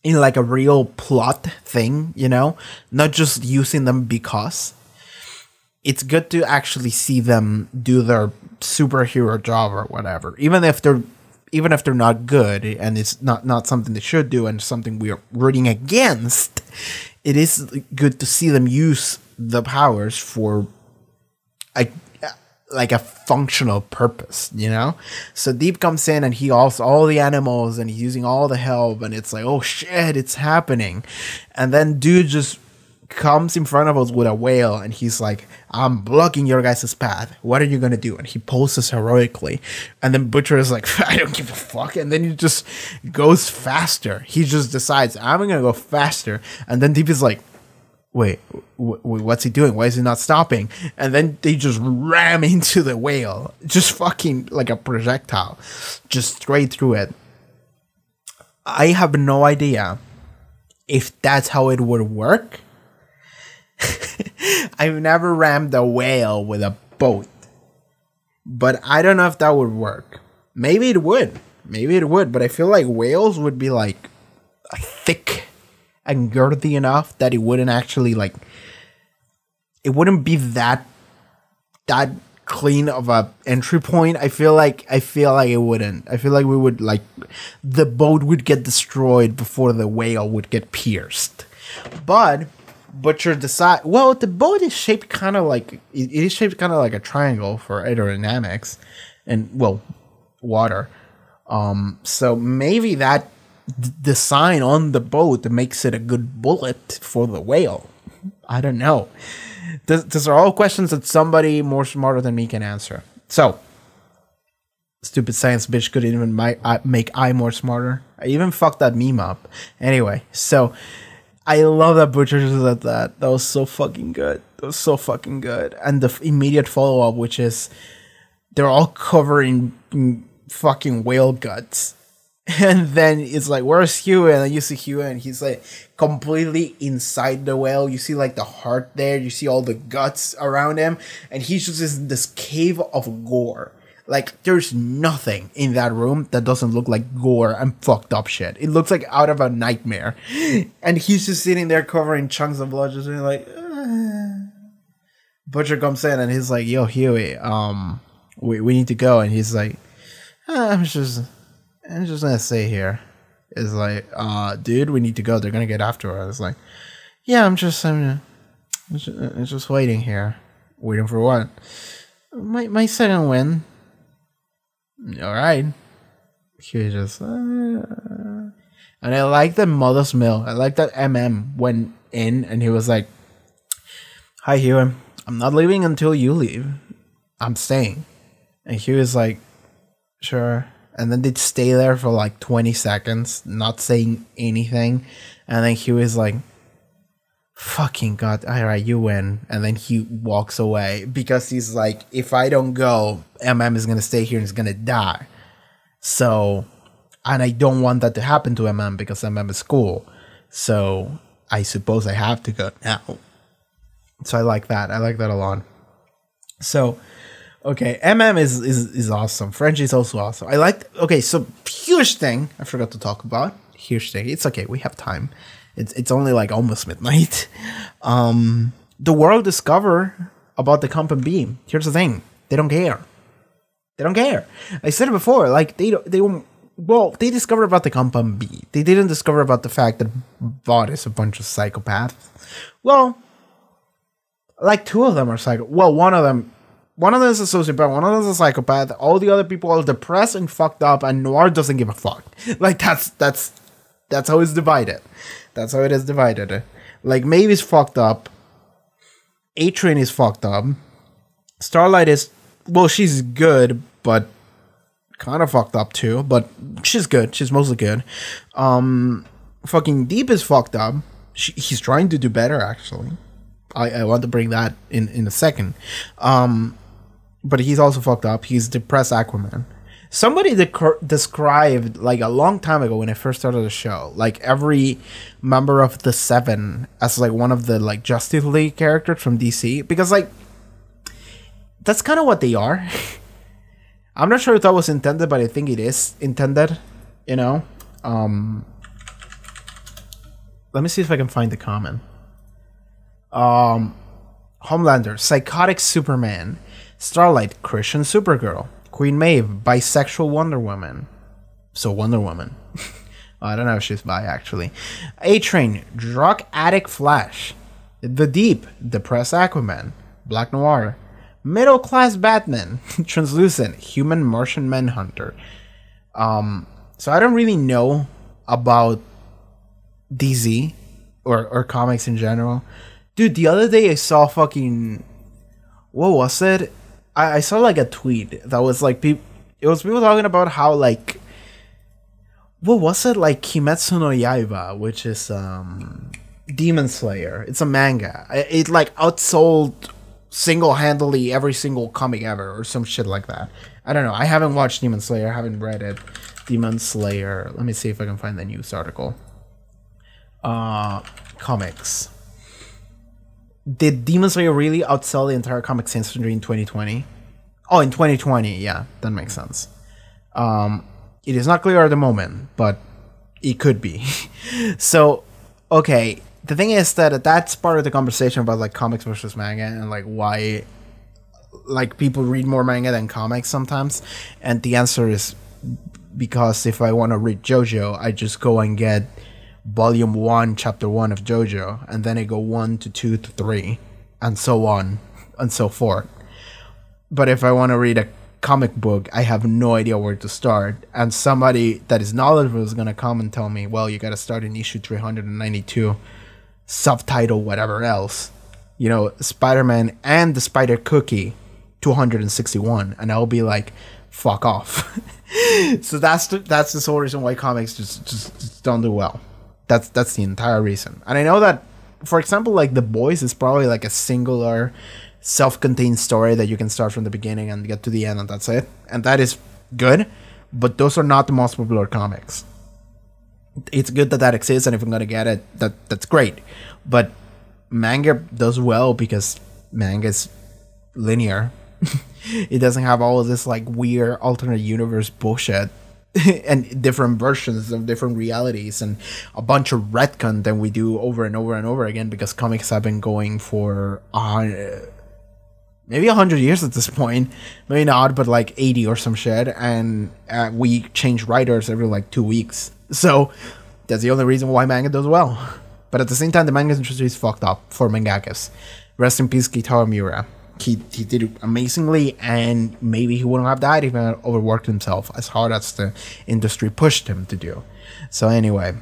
Speaker 1: in like a real plot thing, you know, not just using them because. It's good to actually see them do their superhero job or whatever, even if they're not good, and it's not something they should do, and something we are rooting against. It is good to see them use the powers for a functional purpose, you know? So Deep comes in, and he also all the animals, and he's using all the help, and it's like, oh shit, it's happening. And then dude just comes in front of us with a whale, and he's like, I'm blocking your guys' path, what are you gonna do? And he poses heroically, and then Butcher is like, I don't give a fuck, and then he just goes faster. He just decides, I'm gonna go faster. And then Deep is like, wait, what's he doing? Why is he not stopping? And then they just ram into the whale, just fucking like a projectile, just straight through it. I have no idea if that's how it would work. I've never rammed a whale with a boat, but I don't know if that would work. Maybe it would, but I feel like whales would be like thick and girthy enough that it wouldn't actually, like, it wouldn't be that clean of a entry point. I feel like it wouldn't. I feel like we would, like, the boat would get destroyed before the whale would get pierced. But Butcher decide, well, the boat is shaped kind of like, it is shaped kind of like a triangle for aerodynamics and, well, water. So maybe that design on the boat makes it a good bullet for the whale. I don't know. These are all questions that somebody more smarter than me can answer. So, stupid science bitch couldn't even make I more smarter. I even fucked that meme up. Anyway, so I love that Butcher just said that. That was so fucking good. And the immediate follow-up, which is they're all covered in fucking whale guts. And then it's like, where's Huey? And then you see Huey, and he's like completely inside the whale. You see like the heart there. You see all the guts around him. And he's just in this cave of gore. Like, there's nothing in that room that doesn't look like gore and fucked up shit. It looks like out of a nightmare. And he's just sitting there covering chunks of blood, just being like, Butcher comes in, and he's like, yo, Huey, we need to go. And he's like, I'm just gonna stay here. It's like, dude, we need to go. They're gonna get after us. It's like, yeah, I'm just waiting here. Waiting for what? My second win. All right. He just, and I like the mother's milk. I like that went in, and he was like, hi, Huey. I'm not leaving until you leave. I'm staying. And he was like, sure. And then they'd stay there for like 20 seconds, not saying anything. And then he was like, fucking God, all right, you win. And then he walks away because he's like, if I don't go, is going to stay here and is going to die. So, and I don't want that to happen to because is cool. So I suppose I have to go now. So I like that. I like that a lot. So, okay, MM is awesome. Frenchie is also awesome. I like. Okay, so huge thing I forgot to talk about. Huge thing. It's okay. We have time. It's only like almost midnight. The world discover about the Comp and Beam. Here's the thing. They don't care. They don't care. I said it before. Like they discovered about the Comp and B. They didn't discover about the fact that Vought is a bunch of psychopaths. Well, like two of them are psycho. Well, one of them is a sociopath. One of them is a psychopath. All the other people are depressed and fucked up, and Noir doesn't give a fuck. Like that's how it's divided. That's how it is divided. Like Maeve's fucked up. A-Train is fucked up. Starlight is, well, she's good, but kind of fucked up too. But she's good. She's mostly good. Fucking Deep is fucked up. He's trying to do better, actually. I want to bring that in a second. But he's also fucked up. He's depressed Aquaman. Somebody described, like, a long time ago when I first started the show, like, every member of the Seven as, like, one of the, like, Justice League characters from DC. Because, like, that's kind of what they are. I'm not sure if that was intended, but I think it is intended, you know? Let me see if I can find the comment. Homelander, psychotic Superman. Starlight, Christian Supergirl. Queen Maeve, bisexual Wonder Woman. So Wonder Woman. I don't know if she's bi, actually. A-Train, drug addict Flash. The Deep, depressed Aquaman. Black Noir. Middle class Batman. Translucent, human Martian Manhunter. So I don't really know about DZ or comics in general. Dude, the other day I saw fucking... What was it? I saw like a tweet that was like... It was people talking about how like... What was it? Like Kimetsu no Yaiba, which is Demon Slayer. It's a manga. It like outsold single-handedly every single comic ever or some shit like that. I don't know. I haven't watched Demon Slayer. I haven't read it. Demon Slayer. Let me see if I can find the news article. Comics. Did Demon Slayer really outsell the entire comics industry in 2020? Oh, in 2020, yeah, that makes sense. It is not clear at the moment, but it could be. So, okay, the thing is that that's part of the conversation about like comics versus manga and like why like people read more manga than comics sometimes. And the answer is because if I want to read JoJo, I just go and get Volume 1, Chapter 1 of JoJo, and then I go 1 to 2 to 3, and so on and so forth. But if I want to read a comic book, I have no idea where to start, and somebody that is knowledgeable is going to come and tell me, well, you got to start in issue 392, subtitle whatever else, you know, Spider-Man and the Spider Cookie 261, and I'll be like, fuck off. So that's the sole reason why comics just don't do well. That's the entire reason. And I know that, for example, like The Boys is probably like a singular, self-contained story that you can start from the beginning and get to the end, and that's it. And that is good, but those are not the most popular comics. It's good that exists, and if I'm gonna get it, that's great. But manga does well because manga is linear. It doesn't have all of this like weird alternate universe bullshit and different versions of different realities and a bunch of retcon that we do over and over and over again because comics have been going for maybe 100 years at this point, maybe not, but like 80 or some shit, and we change writers every like 2 weeks. So that's the only reason why manga does well. But at the same time, the manga industry is fucked up for mangakas. Rest in peace, Kitaro Miura. He did it amazingly, and maybe he wouldn't have died if he had overworked himself as hard as the industry pushed him to do. So anyway,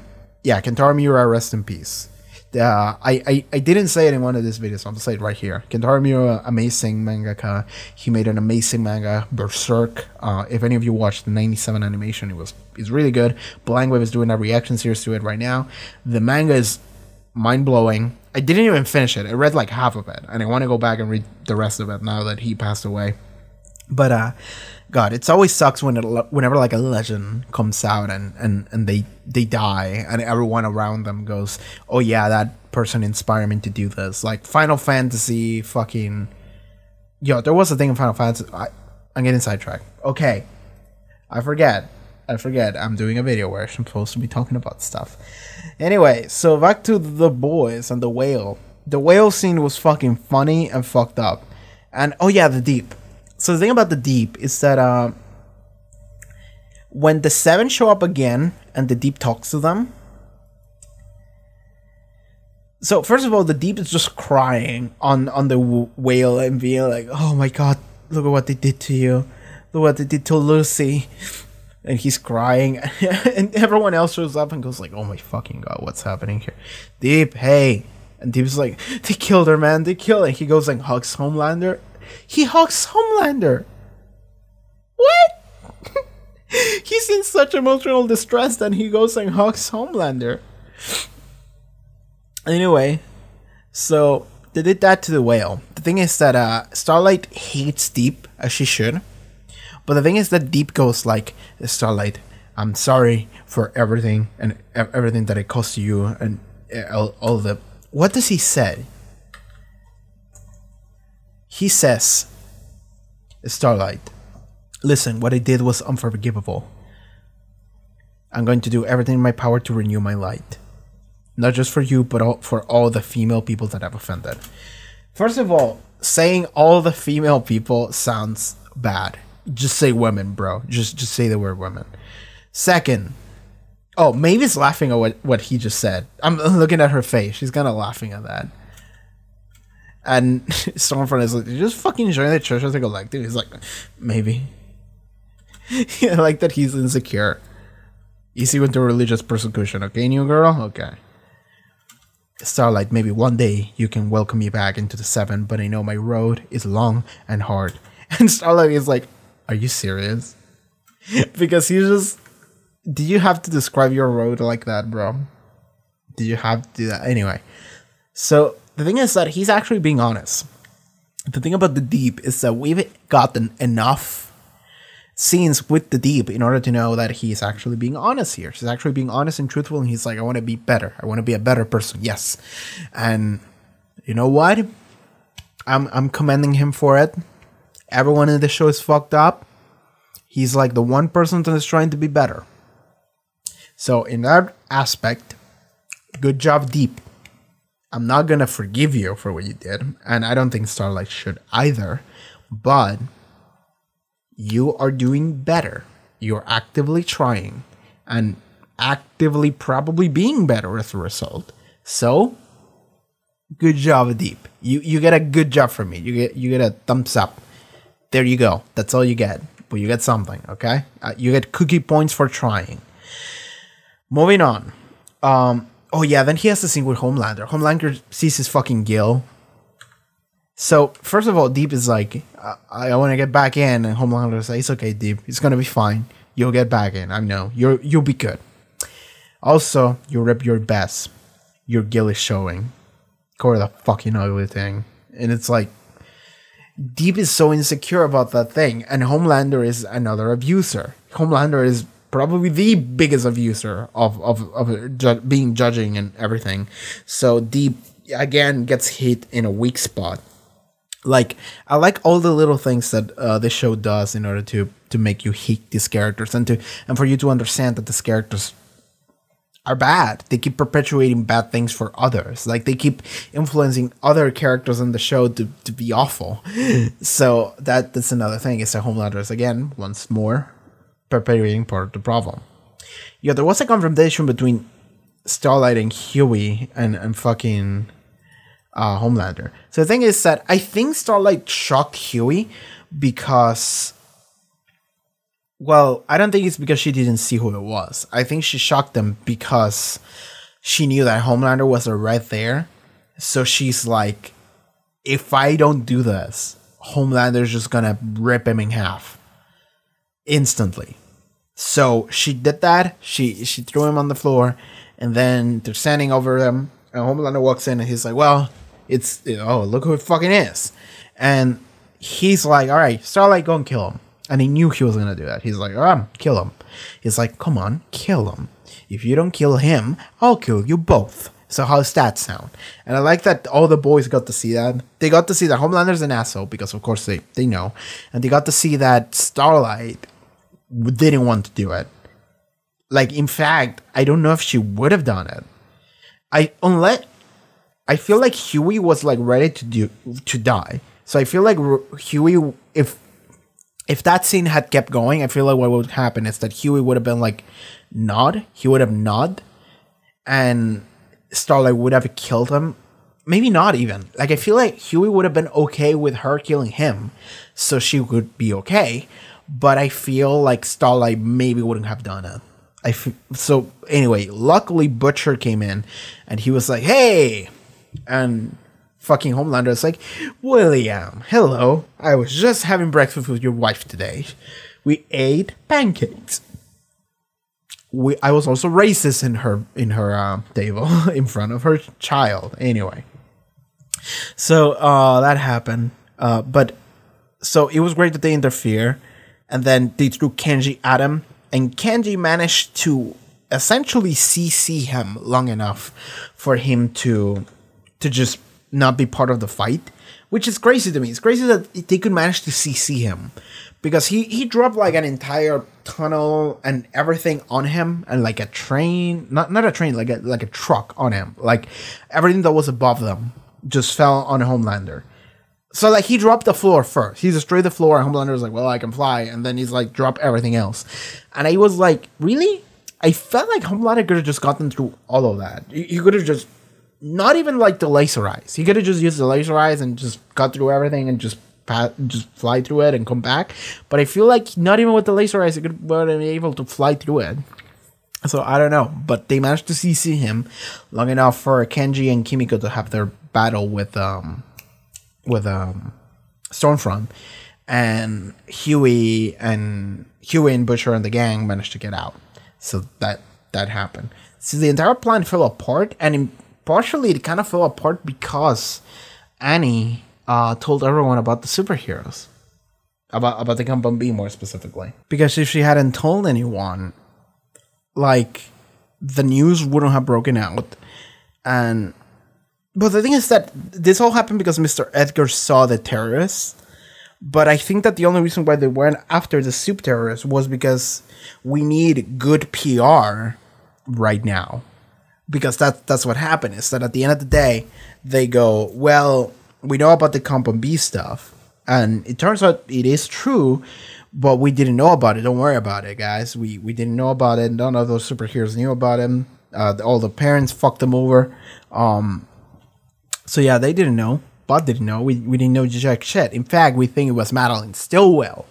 Speaker 1: yeah, Kentaro Miura, rest in peace. I didn't say it in one of these videos, so I'll say it right here. Kentaro Miura, amazing mangaka. He made an amazing manga, Berserk. If any of you watched the 97 animation, it's really good. Blangwave is doing a reaction series to it right now. The manga is mind-blowing. I didn't even finish it. I read like half of it, and I want to go back and read the rest of it now that he passed away. But God, it always sucks whenever like a legend comes out and they die, and everyone around them goes, "Oh yeah, that person inspired me to do this. Like Final Fantasy fucking... Yo, there was a thing in Final Fantasy... I'm getting sidetracked. Okay. I forget. I'm doing a video where I'm supposed to be talking about stuff. Anyway, so back to the boys and the whale. The whale scene was fucking funny and fucked up. And, oh yeah, the Deep. So the thing about the Deep is that when the Seven show up again and the Deep talks to them... So, first of all, the Deep is just crying on the whale and being like, oh my god, look at what they did to you. Look what they did to Lucy. And he's crying. And everyone else shows up and goes like, oh my fucking god, what's happening here? Deep, hey. And Deep's like, they killed her, man. They killed her. And he goes and hugs Homelander. He hugs Homelander. What? He's in such emotional distress that he goes and hugs Homelander. Anyway, so they did that to the whale. The thing is that Starlight hates Deep, as she should. But the thing is that Deep goes like, Starlight, I'm sorry for everything and everything that it cost you and all the... What does he say? He says, Starlight, listen, what I did was unforgivable. I'm going to do everything in my power to renew my light. Not just for you, but for all the female people that I've offended. First of all, saying all the female people sounds bad. Just say women, bro. Just say the word women. Second, oh, Mavis laughing at what he just said. I'm looking at her face. She's kind of laughing at that. And Stormfront is like, you just fucking join the church as a collective. He's like, maybe. I like that he's insecure. Easy with the religious persecution, okay, new girl? Okay. Starlight, maybe one day you can welcome me back into the Seven, but I know my road is long and hard. And Starlight is like, are you serious? Because he just... Did you have to describe your road like that, bro? Did you have to do that? Anyway. So, the thing is that he's actually being honest. The thing about the Deep is that we've gotten enough scenes with the Deep in order to know that he's actually being honest here. He's actually being honest and truthful, and he's like, I want to be better. I want to be a better person. Yes. And you know what? I'm commending him for it. Everyone in the show is fucked up. He's like the one person that is trying to be better. So in that aspect, good job, Deep. I'm not gonna forgive you for what you did, and I don't think Starlight should either, but you are doing better. You're actively trying and actively probably being better as a result. So good job, Deep. You get a good job from me. You get a thumbs up. There you go. That's all you get. But you get something, okay? You get cookie points for trying. Moving on. Oh yeah, then he has the scene with Homelander. Homelander sees his fucking Gil. So, first of all, Deep is like, I want to get back in. And Homelander says, it's okay, Deep. It's going to be fine. You'll get back in. I know. You'll be good. Also, you rip your best. Your Gil is showing. Cover the fucking ugly thing. And it's like, Deep is so insecure about that thing. And Homelander is another abuser. Homelander is probably the biggest abuser of being judging and everything. So Deep, again, gets hit in a weak spot. Like, I like all the little things that this show does in order to make you hate these characters and for you to understand that these characters are bad. They keep perpetuating bad things for others. Like, they keep influencing other characters in the show to be awful. So that's another thing. Is that Homelander is, again, once more, perpetuating part of the problem. Yeah, there was a confrontation between Starlight and Huey and fucking Homelander. So the thing is that I think Starlight shocked Huey because, well, I don't think it's because she didn't see who it was. I think she shocked them because she knew that Homelander was right there. So she's like, if I don't do this, Homelander's just gonna rip him in half instantly. So she did that. She threw him on the floor, and then they're standing over them, and Homelander walks in and he's like, well, it's, oh, look who it fucking is. And he's like, all right, Starlight, go and kill him. And he knew he was going to do that. He's like, all right, kill him. He's like, come on, kill him. If you don't kill him, I'll kill you both. So how's that sound? And I like that all the boys got to see that. They got to see that Homelander's an asshole, because of course they know. And they got to see that Starlight didn't want to do it. Like, in fact, I don't know if she would have done it. I feel like Huey was like ready to die. So I feel like Huey, if that scene had kept going, I feel like what would happen is that Huey would have been like, he would have nod, and Starlight would have killed him. Maybe not even. Like, I feel like Huey would have been okay with her killing him, so she would be okay. But I feel like Starlight maybe wouldn't have done it. So anyway, luckily Butcher came in, and he was like, hey, and fucking Homelander is like, William, hello. I was just having breakfast with your wife today. We ate pancakes. I was also racist in her table in front of her child. Anyway, so that happened. But so it was great that they interfere, and then they threw Kenji at him, and Kenji managed to essentially CC him long enough for him to just not be part of the fight, which is crazy to me. It's crazy that they could manage to CC him, because he dropped like an entire tunnel and everything on him, and like a train, not a train, like a truck on him. Like everything that was above them just fell on Homelander. So like he dropped the floor first. He destroyed the floor, and Homelander was like, well, I can fly. And then he's like, drop everything else. And I was like, really? I felt like Homelander could have just gotten through all of that. He could have just, not even like the laser eyes. He could have just used the laser eyes and just got through everything and just fly through it and come back. But I feel like not even with the laser eyes, he could have been able to fly through it. So I don't know. But they managed to CC him long enough for Kenji and Kimiko to have their battle with Stormfront, and Huey and Butcher and the gang managed to get out. So that happened. So the entire plan fell apart, and partially it kind of fell apart because Annie told everyone about the superheroes, about the Company B more specifically. Because if she hadn't told anyone, like, the news wouldn't have broken out. But the thing is that this all happened because Mr. Edgar saw the terrorists. But I think that the only reason why they went after the soup terrorists was because we need good PR right now. Because that's what happened, is that at the end of the day, they go, well, we know about the Company B stuff. And it turns out it is true, but we didn't know about it. Don't worry about it, guys. We didn't know about it. None of those superheroes knew about him. All the parents fucked them over. So yeah, they didn't know. Bud didn't know. We didn't know jack shit. In fact, we think it was Madeline Stillwell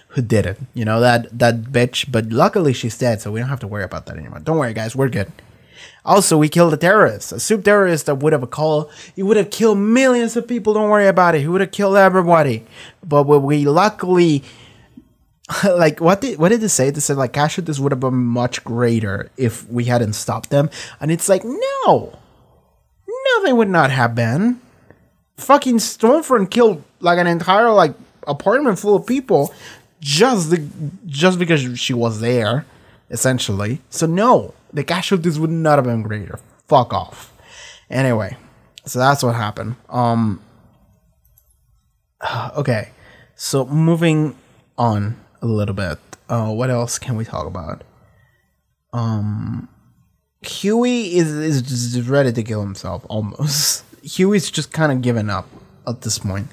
Speaker 1: who did it. You know, that bitch. But luckily she's dead, so we don't have to worry about that anymore. Don't worry, guys. We're good. Also, we killed a terrorist. A soup terrorist that would have he would have killed millions of people. Don't worry about it. He would have killed everybody. But we luckily... like, what did they say? They said, like, casualties would have been much greater if we hadn't stopped them. And it's like, no, they would not have been. Fucking Stormfront killed like an entire like apartment full of people just because she was there, essentially. So no, the casualties would not have been greater. Fuck off. Anyway, so that's what happened. Okay, so moving on a little bit. What else can we talk about? Huey is just ready to kill himself, almost. Huey's just kind of given up at this point.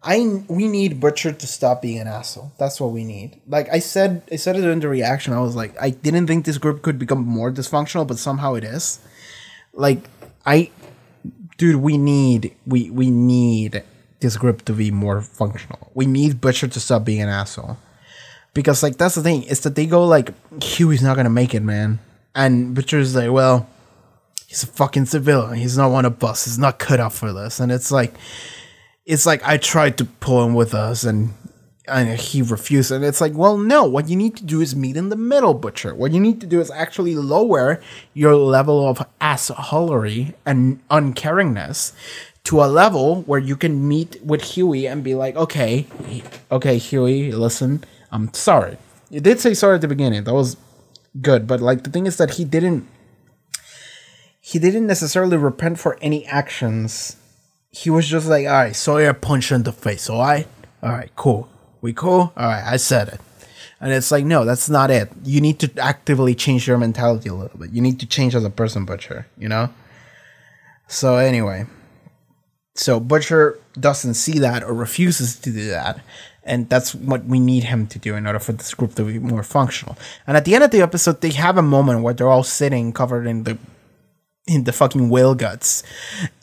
Speaker 1: We need Butcher to stop being an asshole. That's what we need. Like I said it in the reaction. I was like, I didn't think this group could become more dysfunctional, but somehow it is. Like, we need this group to be more functional. We need Butcher to stop being an asshole. Because, like, that's the thing, is that they go, like, Huey's not gonna make it, man. And Butcher's like, well, he's a fucking civilian. He's not one of us. He's not cut out for this. And it's like I tried to pull him with us, and he refused. And it's like, well, no. What you need to do is meet in the middle, Butcher. What you need to do is actually lower your level of assholery and uncaringness to a level where you can meet with Huey and be like, okay, Huey, listen, I'm sorry. You did say sorry at the beginning. That was good. But, like, the thing is that he he didn't necessarily repent for any actions. He was just like, all right, sorry I punched you in the face, all right? All right, cool. We cool? All right, I said it. And it's like, no, that's not it. You need to actively change your mentality a little bit. You need to change as a person, Butcher, you know? So anyway, so Butcher doesn't see that or refuses to do that. And that's what we need him to do in order for this group to be more functional. And at the end of the episode, they have a moment where they're all sitting covered in the fucking whale guts.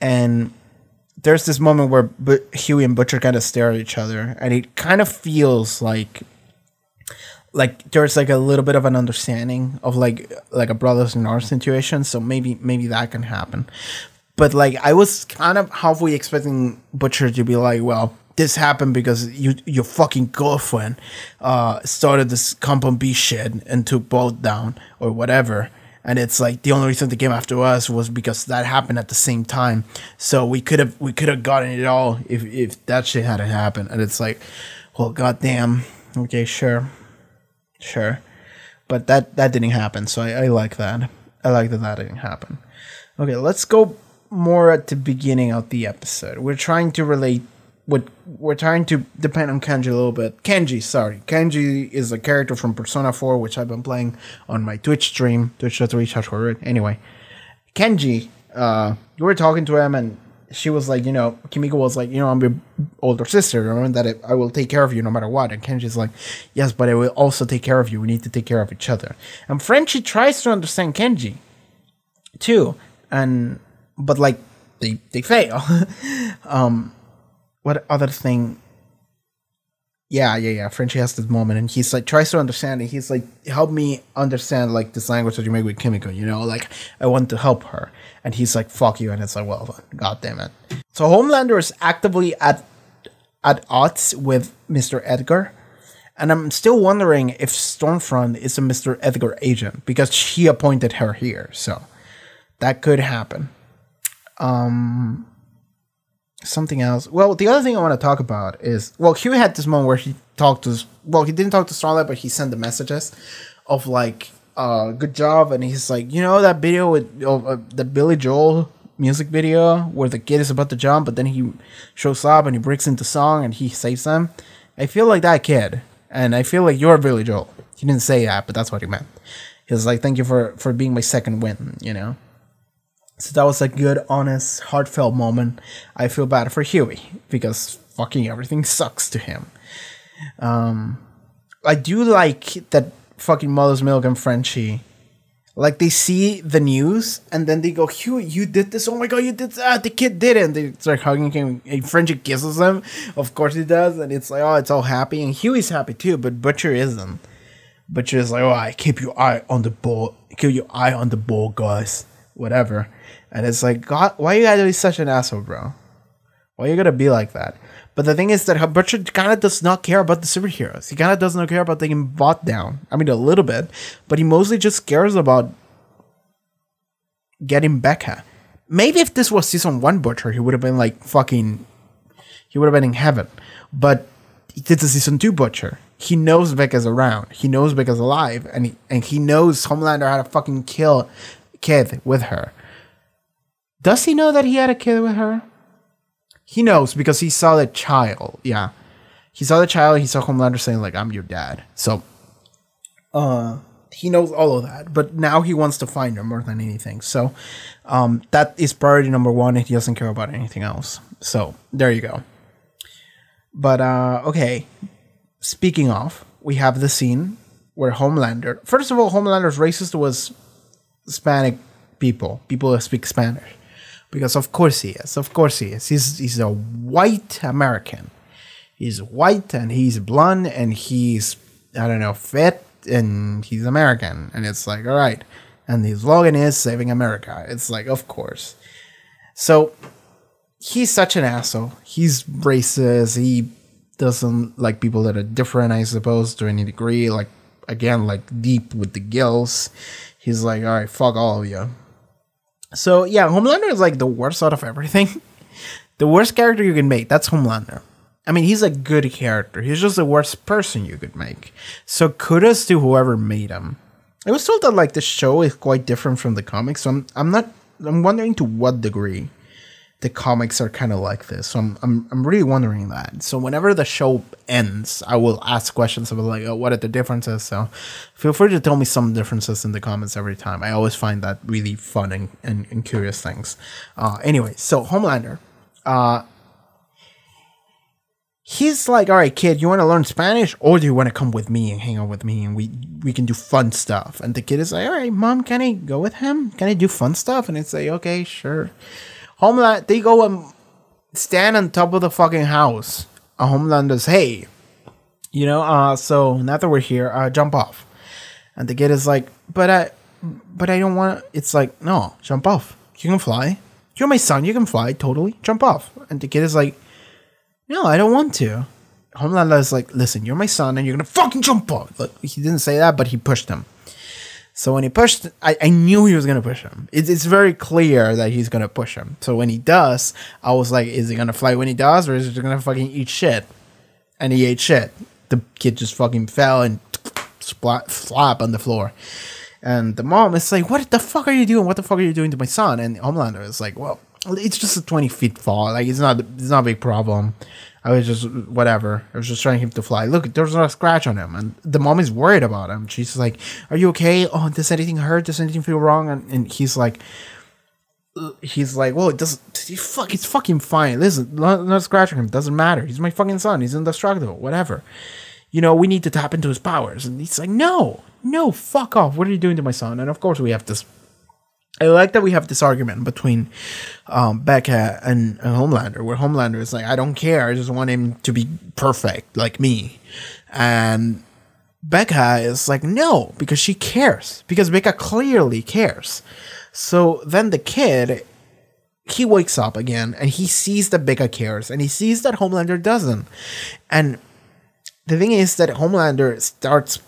Speaker 1: And there's this moment where Huey and Butcher kind of stare at each other. And it kind of feels like there's like a little bit of an understanding of like a brothers in arms situation, so maybe that can happen. But like I was kind of halfway expecting Butcher to be like, well, this happened because your fucking girlfriend started this compound B shit and took both down or whatever, and it's like the only reason they came after us was because that happened at the same time. So we could have gotten it all if that shit hadn't happened. And it's like, well, goddamn, okay, sure. But that didn't happen, so I like that. I like that didn't happen. Okay, let's go more at the beginning of the episode. We're trying to depend on Kenji a little bit. Kenji is a character from Persona 4, which I've been playing on my Twitch stream, twitch.tv/Haarute. Anyway, Kenji, you were talking to him and she was like, Kimiko was like, I'm your older sister. Remember that I will take care of you no matter what. And Kenji's like, yes, but I will also take care of you. We need to take care of each other. And Frenchie tries to understand Kenji too. But like they fail. What other thing? Yeah. Frenchie has this moment and he's like, tries to understand it. He's like, help me understand like this language that you make with Kimiko, like I want to help her. And he's like, fuck you. And it's like, well, god damn it. So Homelander is actively at odds with Mr. Edgar. And I'm still wondering if Stormfront is a Mr. Edgar agent because she appointed her here. So that could happen. Something else. Well, the other thing I want to talk about is, Huey had this moment where he didn't talk to Starlight, but he sent the messages of like, good job. And he's like, that video with the Billy Joel music video where the kid is about to jump, but then he shows up and he breaks into song and he saves them. I feel like that kid. And I feel like you're Billy Joel. He didn't say that, but that's what he meant. He was like, thank you for being my second win, So that was a good, honest, heartfelt moment. I feel bad for Huey because fucking everything sucks to him. I do like that fucking Mother's Milk and Frenchie, like they see the news and then they go, Huey, you did this. Oh my god, you did that. The kid did it. And they start hugging him. And Frenchie kisses him. Of course he does. And it's like, oh, it's all happy. And Huey's happy too, but Butcher isn't. Butcher is like, oh, I keep your eye on the ball. Keep your eye on the ball, guys. Whatever. And it's like, God, why you gotta be such an asshole, bro? Why you gotta be like that? But the thing is that Butcher kind of does not care about the superheroes. He kind of does not care about taking bot down. I mean, a little bit. But he mostly just cares about getting Becca. Maybe if this was season 1 Butcher, he would have been like fucking... He would have been in heaven. But it's a season 2 Butcher. He knows Becca's around. He knows Becca's alive. And he knows Homelander had a fucking kid with her. Does he know that he had a kid with her? He knows because he saw the child. Yeah. He saw the child. He saw Homelander saying like, I'm your dad. So, he knows all of that. But now he wants to find her more than anything. So, that is priority number 1 and he doesn't care about anything else. So, there you go. But, okay. Speaking of, we have the scene where Homelander... First of all, Homelander's racist towards Hispanic people that speak Spanish. Because of course he is. Of course he is. He's a white American. He's white and he's blonde and he's, I don't know, fit and he's American. And it's like, all right. And his slogan is saving America. It's like, of course. So he's such an asshole. He's racist. He doesn't like people that are different, I suppose, to any degree. Like, again, like deep with the gills. He's like, all right, fuck all of you. So, yeah, Homelander is like the worst out of everything. The worst character you can make, that's Homelander. I mean, he's a good character. He's just the worst person you could make. So, kudos to whoever made him. I was told that, like, the show is quite different from the comics, so I'm not I'm wondering to what degree the comics are kind of like this. So I'm really wondering that. So whenever the show ends, I will ask questions about like, oh, what are the differences? So feel free to tell me some differences in the comments every time. I always find that really fun and curious things. Anyway, so Homelander, he's like, all right, kid, you want to learn Spanish, or do you want to come with me and hang out with me and we can do fun stuff? And the kid is like, all right, mom, can I go with him? Can I do fun stuff? And it's like, okay, sure. Homeland, they go and stand on top of the fucking house. Homelander's, hey, you know, so now that we're here, jump off. And the kid is like, but I don't want. It's like, no, jump off. You can fly. You're my son. You can fly. Totally, jump off. And the kid is like, no, I don't want to. Homelander is like, listen, you're my son, and you're gonna fucking jump off. Like, he didn't say that, but he pushed him. So when he pushed, I knew he was going to push him. It's very clear that he's going to push him. So when he does, I was like, is he going to fly when he does, or is he going to fucking eat shit? And he ate shit. The kid just fucking fell and flop on the floor. And the mom is like, what the fuck are you doing? What the fuck are you doing to my son? And Homelander is like, well, it's just a 20-feet fall. Like, it's not a big problem. I was just, whatever. I was just trying him to fly. Look, there's not a scratch on him. And the mom is worried about him. She's like, are you okay? Oh, does anything hurt? Does anything feel wrong? And he's like, well, it's fucking fine. Listen, not scratching him. Doesn't matter. He's my fucking son. He's indestructible. Whatever. You know, we need to tap into his powers. And he's like, no, fuck off. What are you doing to my son? And of course we have this. I like that we have this argument between Becca and Homelander, where Homelander is like, I don't care, I just want him to be perfect, like me. And Becca is like, no, because she cares. Because Becca clearly cares. So then the kid, he wakes up again, and he sees that Becca cares, and he sees that Homelander doesn't. And the thing is that Homelander starts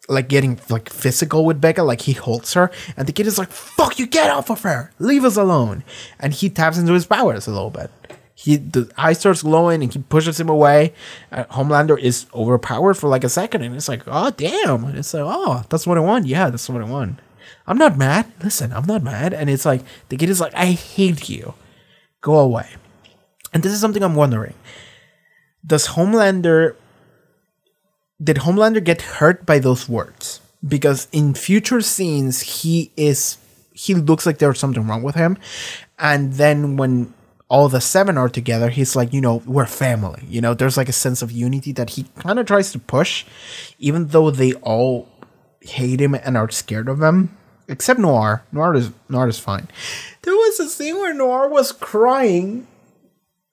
Speaker 1: like getting like physical with Becca, like he holds her, and the kid is like, fuck you, get off of her, leave us alone. And he taps into his powers a little bit. The eye starts glowing and he pushes him away. Homelander is overpowered for like a second, and it's like, oh damn. And it's like, oh, that's what I want. Yeah, that's what I want. I'm not mad. Listen, I'm not mad. And it's like, the kid is like, I hate you, go away. And this is something I'm wondering. Did Homelander get hurt by those words? Because in future scenes, he looks like there's something wrong with him. And then when all the seven are together, he's like, you know, we're family. You know, there's like a sense of unity that he kind of tries to push, even though they all hate him and are scared of him. Except Noir. Noir is fine. There was a scene where Noir was crying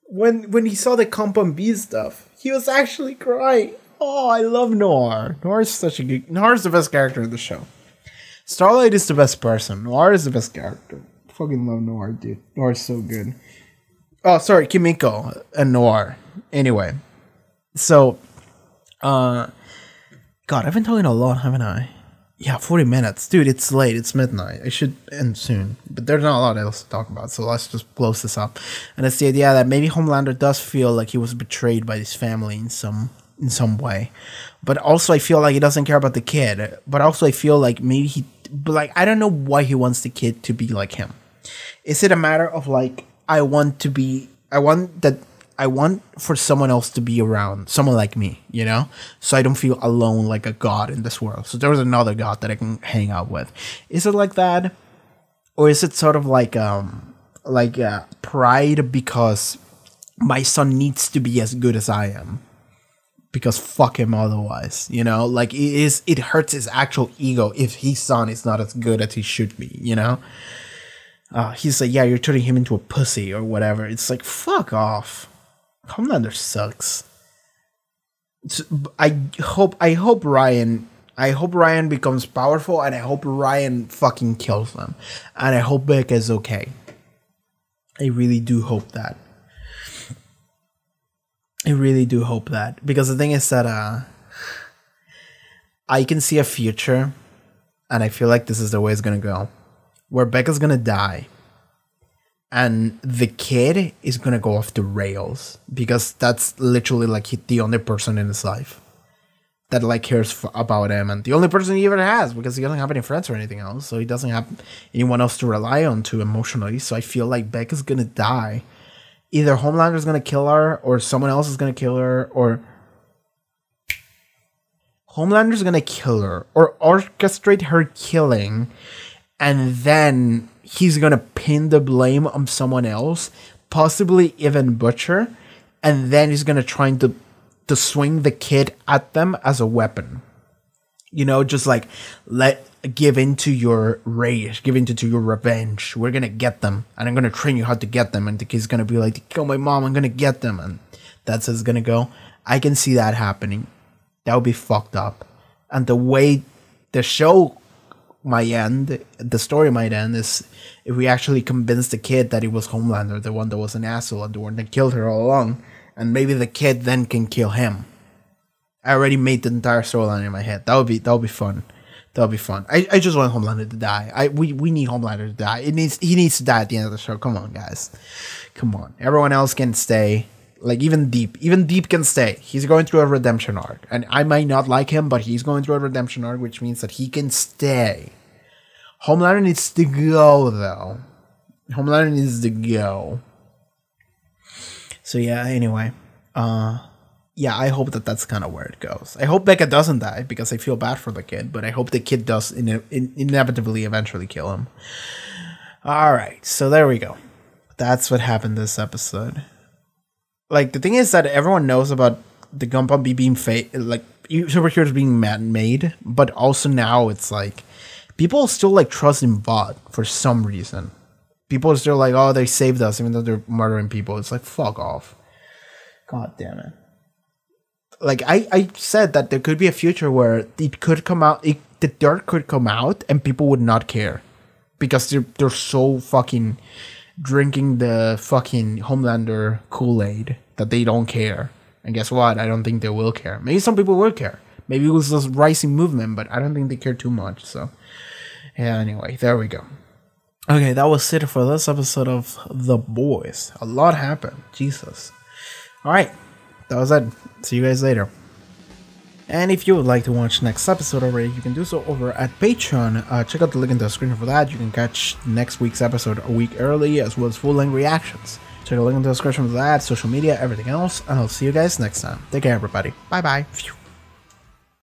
Speaker 1: when he saw the Compound B stuff. He was actually crying. Oh, I love Noir. Noir is the best character in the show. Starlight is the best person. Noir is the best character. Fucking love Noir, dude. Noir is so good. Oh, sorry, Kimiko and Noir. Anyway, so, God, I've been talking a lot, haven't I? Yeah, 40 minutes. Dude, it's late. It's midnight. I should end soon. But there's not a lot else to talk about, so let's just close this up. And it's the idea that maybe Homelander does feel like he was betrayed by his family in some way. But also I feel like he doesn't care about the kid. But also I feel like maybe I don't know why he wants the kid to be like him. Is it a matter of like, I want for someone else to be around, someone like me, you know? So I don't feel alone like a god in this world. So there's another god that I can hang out with. Is it like that? Or is it sort of like pride because my son needs to be as good as I am? Because fuck him otherwise, you know? Like, it hurts his actual ego if his son is not as good as he should be, you know? He's like, yeah, you're turning him into a pussy or whatever. It's like, fuck off. Homelander sucks. I hope Ryan becomes powerful, and I hope Ryan fucking kills them. And I hope Becca is okay. I really do hope that. I really do hope that. Because the thing is that I can see a future, and I feel like this is the way it's gonna go, where Becca's gonna die, and the kid is gonna go off the rails, because that's literally like the only person in his life that like cares about him, and the only person he ever has, because he doesn't have any friends or anything else, so he doesn't have anyone else to rely on to emotionally. So I feel like Beck is gonna die. Either Homelander's gonna kill her, or someone else is gonna kill her, or Homelander's gonna kill her, or orchestrate her killing, and then he's gonna pin the blame on someone else, possibly even Butcher, and then he's gonna try to swing the kid at them as a weapon. You know, just like give into your rage, give into your revenge. We're gonna get them, and I'm gonna train you how to get them. And the kid's gonna be like, kill my mom, I'm gonna get them, and that's how it's gonna go. I can see that happening. That would be fucked up. And the way the show might end, the story might end, is if we actually convince the kid that it was Homelander, the one that was an asshole, and the one that killed her all along. And maybe the kid then can kill him. I already made the entire storyline in my head. That would be fun. That would be fun. I just want Homelander to die. We need Homelander to die. He needs to die at the end of the show. Come on, guys. Come on. Everyone else can stay. Like even Deep can stay. He's going through a redemption arc. And I might not like him, but he's going through a redemption arc, which means that he can stay. Homelander needs to go, though. Homelander needs to go. So yeah, anyway. Yeah, I hope that's kind of where it goes. I hope Becca doesn't die, because I feel bad for the kid, but I hope the kid does inevitably eventually kill him. Alright, so there we go. That's what happened this episode. Like, the thing is that everyone knows about the Gunpowder being like, superheroes being man-made, but also now it's like, people still like trust in Vought for some reason. People are still like, oh, they saved us, even though they're murdering people. It's like, fuck off. God damn it. Like, I said that there could be a future where it could come out, the dirt could come out, and people would not care. Because they're so fucking drinking the fucking Homelander Kool-Aid that they don't care. And guess what? I don't think they will care. Maybe some people will care. Maybe it was this rising movement, but I don't think they care too much. So, yeah, anyway, there we go. Okay, that was it for this episode of The Boys. A lot happened. Jesus. Alright, that was it. See you guys later. And if you would like to watch next episode already, you can do so over at Patreon. Check out the link in the description for that. You can catch next week's episode a week early, as well as full-length reactions. Check out the link in the description for that, social media, everything else, and I'll see you guys next time. Take care, everybody. Bye-bye.